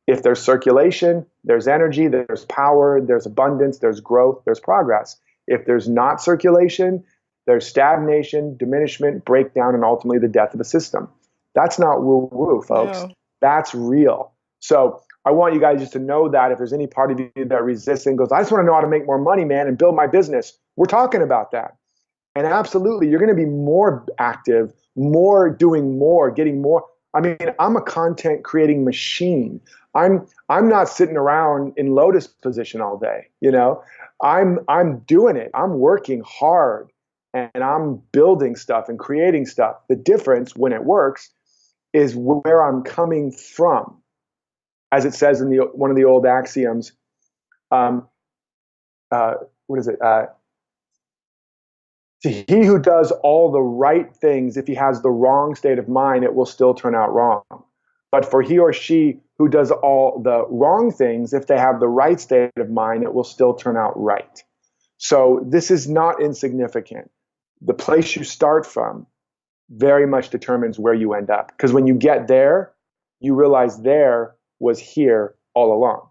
If there's circulation, there's energy, there's power, there's abundance, there's growth, there's progress. If there's not circulation, there's stagnation, diminishment, breakdown, and ultimately the death of a system. That's not woo-woo, folks. No. That's real. So I want you guys just to know that if there's any part of you that resists and goes, I just want to know how to make more money, man, and build my business. We're talking about that. And absolutely, you're going to be more active, more doing more, getting more. I mean, I'm a content creating machine. I'm not sitting around in lotus position all day. I'm doing it. I'm working hard and I'm building stuff and creating stuff. The difference when it works is where I'm coming from. As it says in one of the old axioms, what is it? To he who does all the right things, if he has the wrong state of mind, it will still turn out wrong. But for he or she who does all the wrong things, if they have the right state of mind, it will still turn out right. So this is not insignificant. The place you start from very much determines where you end up. Because when you get there, you realize there was here all along.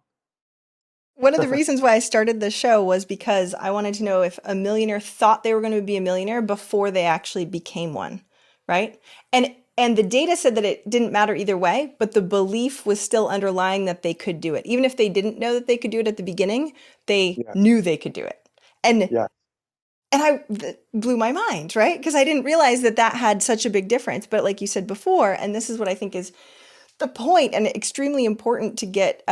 One of the reasons why I started the show was because I wanted to know if a millionaire thought they were going to be a millionaire before they actually became one, right? And the data said that it didn't matter either way, but the belief was still underlying that they could do it. Even if they didn't know that they could do it at the beginning, they knew they could do it. And that blew my mind, right? Because I didn't realize that had such a big difference. But like you said before, and this is what I think is the point and extremely important to get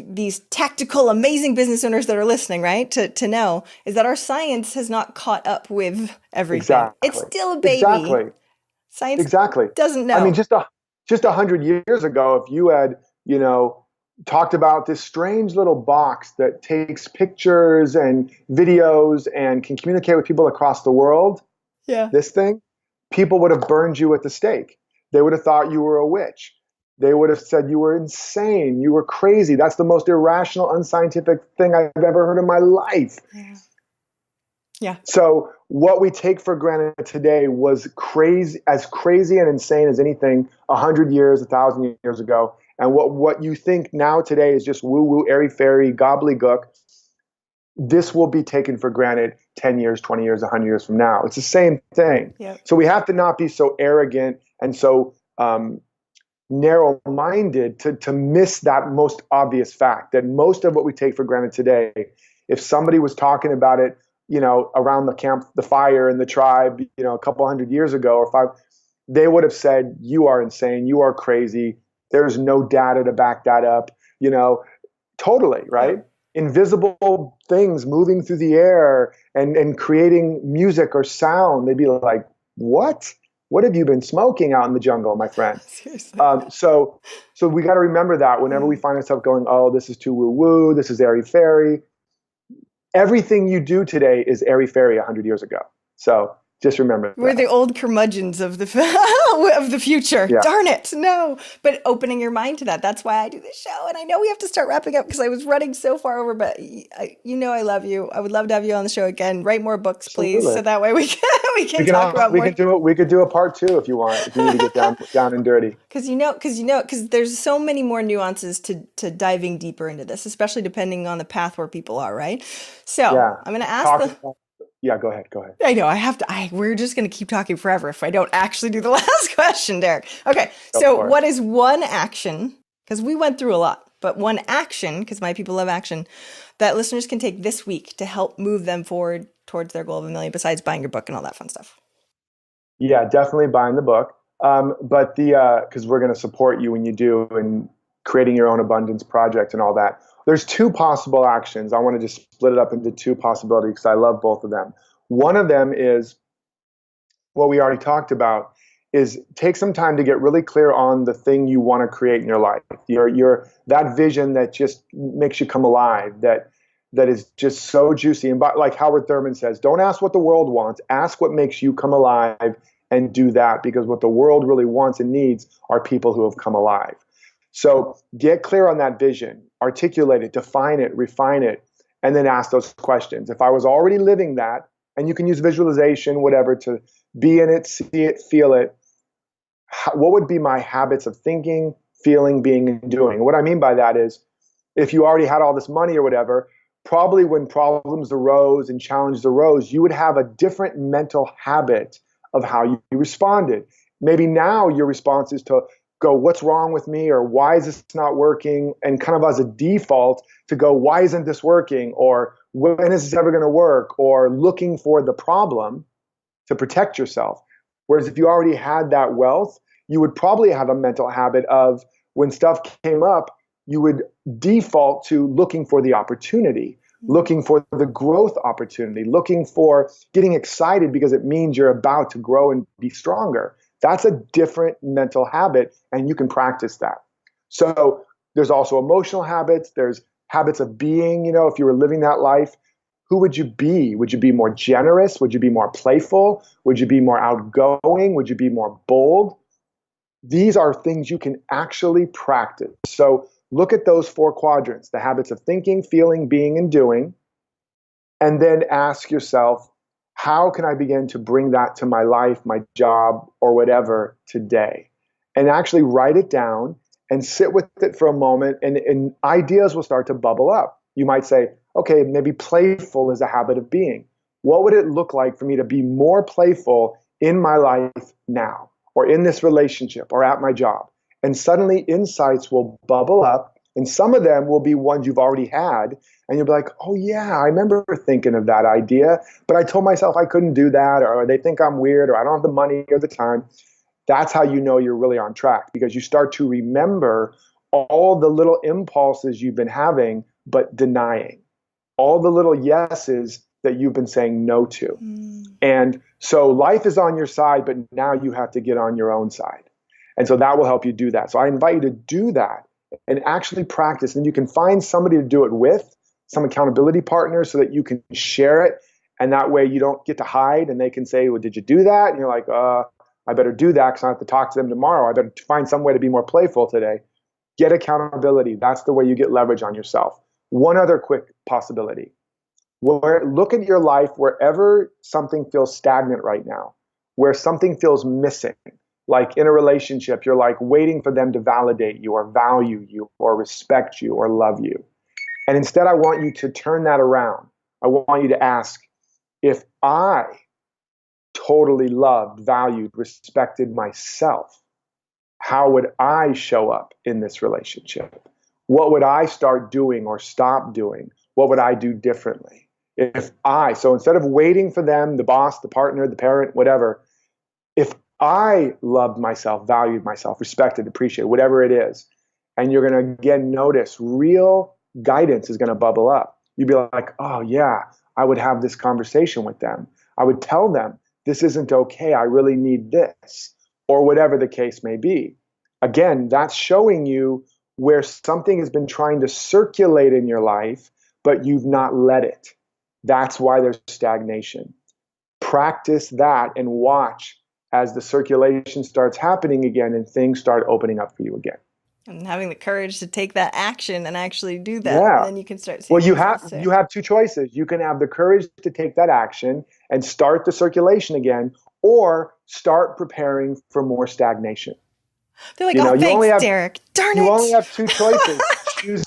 these tactical, amazing business owners that are listening, right? To know is that our science has not caught up with everything. Exactly. It's still a baby. Exactly. Science doesn't know. I mean, just 100 years ago, if you had, talked about this strange little box that takes pictures and videos and can communicate with people across the world, this thing, people would have burned you at the stake. They would have thought you were a witch. They would have said you were insane. You were crazy. That's the most irrational, unscientific thing I've ever heard in my life. Yeah. So what we take for granted today was crazy and insane as anything 100 years, 1,000 years ago. And what you think now today is just woo-woo, airy-fairy, gobbledygook, this will be taken for granted 10 years, 20 years, 100 years from now. It's the same thing. Yep. So we have to not be so arrogant and so narrow-minded to miss that most obvious fact that most of what we take for granted today, if somebody was talking about it, around the fire in the tribe, a couple hundred years ago or 5, they would have said, you are insane, you are crazy. There's no data to back that up, totally, right? Yeah. Invisible things moving through the air and creating music or sound. They'd be like, what? what have you been smoking out in the jungle, my friend? Seriously. So we got to remember that whenever we find ourselves going, oh, this is too woo-woo, this is airy-fairy. Everything you do today is airy-fairy 100 years ago. So just remember We're that. the old curmudgeons of the of the future. Yeah. Darn it, no. But opening your mind to that, that's why I do this show. And I know we have to start wrapping up because I was running so far over, but I love you. I would love to have you on the show again. Write more books, please, Absolutely. so that way we can talk about more. We could do a part 2 if you want, if you need to get down and dirty. Because there's so many more nuances to diving deeper into this, especially depending on the path where people are, right? So Yeah. I'm going to ask Yeah, go ahead. I know I have to. We're just going to keep talking forever if I don't actually do the last question, Derek. Okay, so what is one action? Because we went through a lot, but one action, because my people love action, that listeners can take this week to help move them forward towards their goal of $1 million, besides buying your book and all that fun stuff. Yeah, definitely buying the book. But because we're going to support you when you do, and creating your own abundance project and all that. There's 2 possible actions. I want to just split it up into 2 possibilities because I love both of them. One of them is what we already talked about, is take some time to get really clear on the thing you want to create in your life. Your that vision that just makes you come alive, that is just so juicy. And like Howard Thurman says, don't ask what the world wants, ask what makes you come alive, and do that, because what the world really wants and needs are people who have come alive. So get clear on that vision, articulate it, define it, refine it, and then ask those questions. If I was already living that, and you can use visualization, whatever, to be in it, see it, feel it, what would be my habits of thinking, feeling, being, and doing? And what I mean by that is, if you already had all this money or whatever, probably when problems arose and challenges arose, you would have a different mental habit of how you responded. Maybe now your response is to go, what's wrong with me? Or why is this not working? And kind of as a default to go, why isn't this working? Or when is this ever going to work? Or looking for the problem to protect yourself. Whereas if you already had that wealth, you would probably have a mental habit of, when stuff came up, you would default to looking for the opportunity, looking for the growth opportunity, looking for getting excited because it means you're about to grow and be stronger. That's a different mental habit, and you can practice that. So there's also emotional habits. There's habits of being, if you were living that life, who would you be? Would you be more generous? Would you be more playful? Would you be more outgoing? Would you be more bold? These are things you can actually practice. So look at those 4 quadrants, the habits of thinking, feeling, being, and doing, and then ask yourself, how can I begin to bring that to my life, my job, or whatever today? And actually write it down and sit with it for a moment, and ideas will start to bubble up. You might say, okay, maybe playful is a habit of being. What would it look like for me to be more playful in my life now, or in this relationship, or at my job? And suddenly insights will bubble up, and some of them will be ones you've already had, and you'll be like, oh yeah, I remember thinking of that idea, but I told myself I couldn't do that, or they think I'm weird, or I don't have the money or the time. That's how you know you're really on track, because you start to remember all the little impulses you've been having but denying, all the little yeses that you've been saying no to. And so life is on your side, but now you have to get on your own side. And so that will help you do that. So I invite you to do that and actually practice. And you can find somebody to do it with, some accountability partners, so that you can share it. And that way you don't get to hide, and they can say, well, did you do that? And you're like, I better do that because I have to talk to them tomorrow. I better find some way to be more playful today. Get accountability. That's the way you get leverage on yourself. One other quick possibility. Look at your life wherever something feels stagnant right now, where something feels missing. Like in a relationship, you're like waiting for them to validate you or value you or respect you or love you. And instead, I want you to turn that around. I want you to ask, if I totally loved, valued, respected myself, how would I show up in this relationship? What would I start doing or stop doing? What would I do differently? So instead of waiting for them, the boss, the partner, the parent, whatever, if I loved myself, valued myself, respected, appreciated, whatever it is, and you're going to again notice real guidance is going to bubble up. You'd be like, oh yeah, I would have this conversation with them. I would tell them this isn't okay. I really need this, or whatever the case may be. Again, that's showing you where something has been trying to circulate in your life, but you've not let it. That's why there's stagnation. Practice that and watch as the circulation starts happening again and things start opening up for you again. And having the courage to take that action and actually do that. Yeah. And then you can start seeing Well, you have two choices. You can have the courage to take that action and start the circulation again, or start preparing for more stagnation. They're like, oh, thanks, Derek. Darn it. You only have two choices.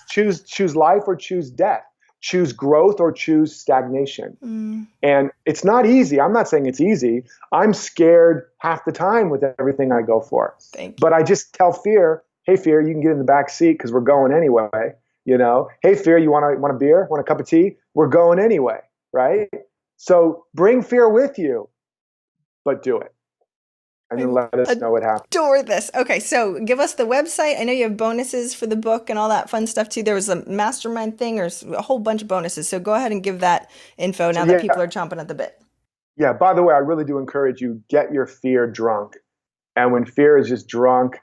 choose life or choose death. Choose growth or choose stagnation. And it's not easy. I'm not saying it's easy. I'm scared half the time with everything I go for. But I just tell fear, hey, fear, you can get in the back seat because we're going anyway. Hey, fear, you want a beer? Want a cup of tea? We're going anyway, right? So bring fear with you, but do it. And then let us know what happens. Adore this. Okay, so give us the website. I know you have bonuses for the book and all that fun stuff too. There was a mastermind thing or a whole bunch of bonuses. So go ahead and give that info now that people are chomping at the bit. Yeah, by the way, I really do encourage you, get your fear drunk. And when fear is just drunk,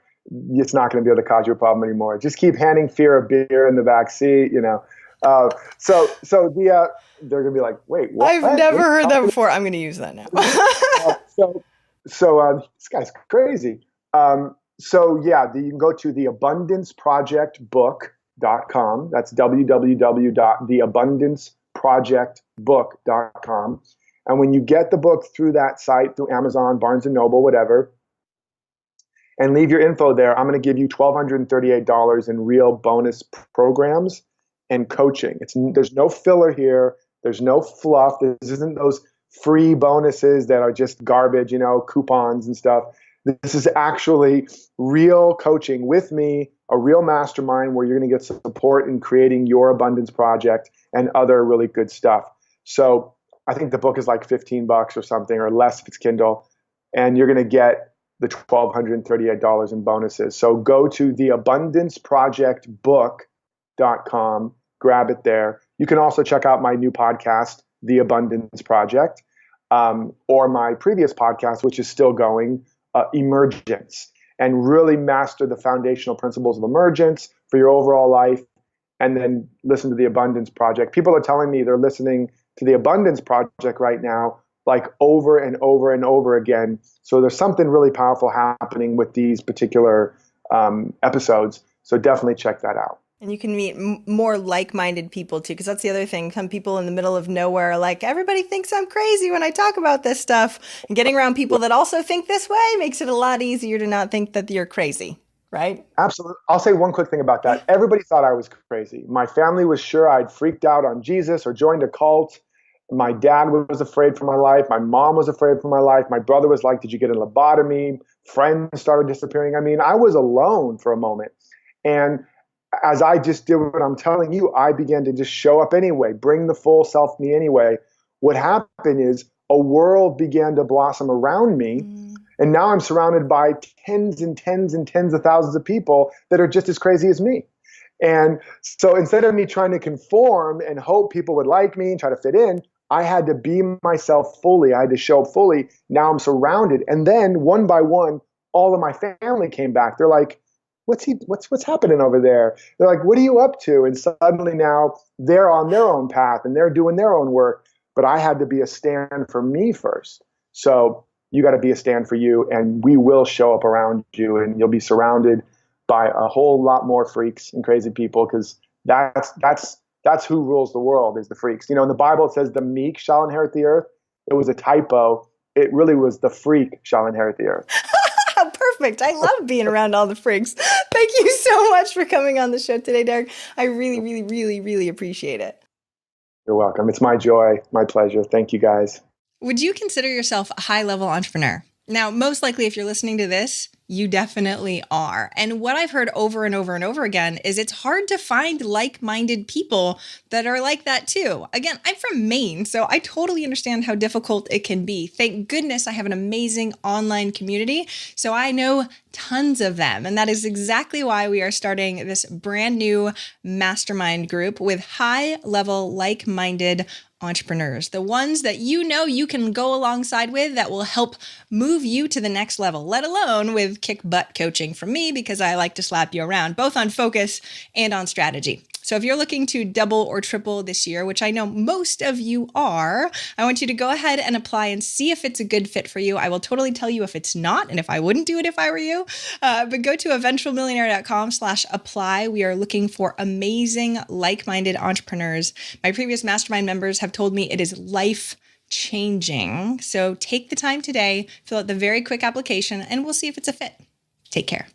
it's not going to be able to cause you a problem anymore. Just keep handing fear a beer in the back seat, So they're going to be like, wait, what? I've never heard that before. I'm going to use that now. So this guy's crazy. You can go to theabundanceprojectbook.com. That's www.theabundanceprojectbook.com. And when you get the book through that site, through Amazon, Barnes & Noble, whatever, and leave your info there, I'm going to give you $1,238 in real bonus programs and coaching. There's no filler here. There's no fluff. This isn't those free bonuses that are just garbage, coupons and stuff. This is actually real coaching with me, a real mastermind where you're going to get support in creating your abundance project and other really good stuff. So I think the book is like $15 or something, or less if it's Kindle, and you're going to get the $1,238 in bonuses. So go to theabundanceprojectbook.com, grab it there. You can also check out my new podcast, The Abundance Project, or my previous podcast, which is still going, Emergence, and really master the foundational principles of emergence for your overall life, and then listen to The Abundance Project. People are telling me they're listening to The Abundance Project right now, like over and over and over again. So there's something really powerful happening with these particular episodes. So definitely check that out. And you can meet more like-minded people too, because that's the other thing. Some people in the middle of nowhere are like, everybody thinks I'm crazy when I talk about this stuff. And getting around people that also think this way makes it a lot easier to not think that you're crazy, right? Absolutely. I'll say one quick thing about that. Everybody thought I was crazy. My family was sure I'd freaked out on Jesus or joined a cult. My dad was afraid for my life. My mom was afraid for my life. My brother was like, did you get a lobotomy? Friends started disappearing. I mean, I was alone for a moment. And as I just did what I'm telling you, I began to just show up anyway, bring the full self me anyway. What happened is a world began to blossom around me. And now I'm surrounded by tens and tens and tens of thousands of people that are just as crazy as me. And so instead of me trying to conform and hope people would like me and try to fit in, I had to be myself fully. I had to show up fully. Now I'm surrounded. And then one by one, all of my family came back. They're like, what's happening over there? They're like, what are you up to? And suddenly now they're on their own path and they're doing their own work. But I had to be a stand for me first. So you got to be a stand for you, and we will show up around you, and you'll be surrounded by a whole lot more freaks and crazy people, because that's who rules the world, is the freaks. In the Bible it says the meek shall inherit the earth. It was a typo. It really was the freak shall inherit the earth. Perfect. I love being around all the freaks. Thank you so much for coming on the show today, Derek. I really, really, really, really appreciate it. You're welcome. It's my joy, my pleasure. Thank you, guys. Would you consider yourself a high-level entrepreneur? Now, most likely, if you're listening to this, you definitely are. And what I've heard over and over and over again is it's hard to find like-minded people that are like that too. Again, I'm from Maine, so I totally understand how difficult it can be. Thank goodness I have an amazing online community, so I know tons of them. And that is exactly why we are starting this brand new mastermind group with high-level, like-minded entrepreneurs, the ones that you know you can go alongside with that will help move you to the next level, let alone with kick butt coaching from me, because I like to slap you around, both on focus and on strategy. So if you're looking to double or triple this year, which I know most of you are, I want you to go ahead and apply and see if it's a good fit for you. I will totally tell you if it's not and if I wouldn't do it if I were you. But go to eventualmillionaire.com/apply. We are looking for amazing, like-minded entrepreneurs. My previous mastermind members have told me it is life-changing. So take the time today, fill out the very quick application, and we'll see if it's a fit. Take care.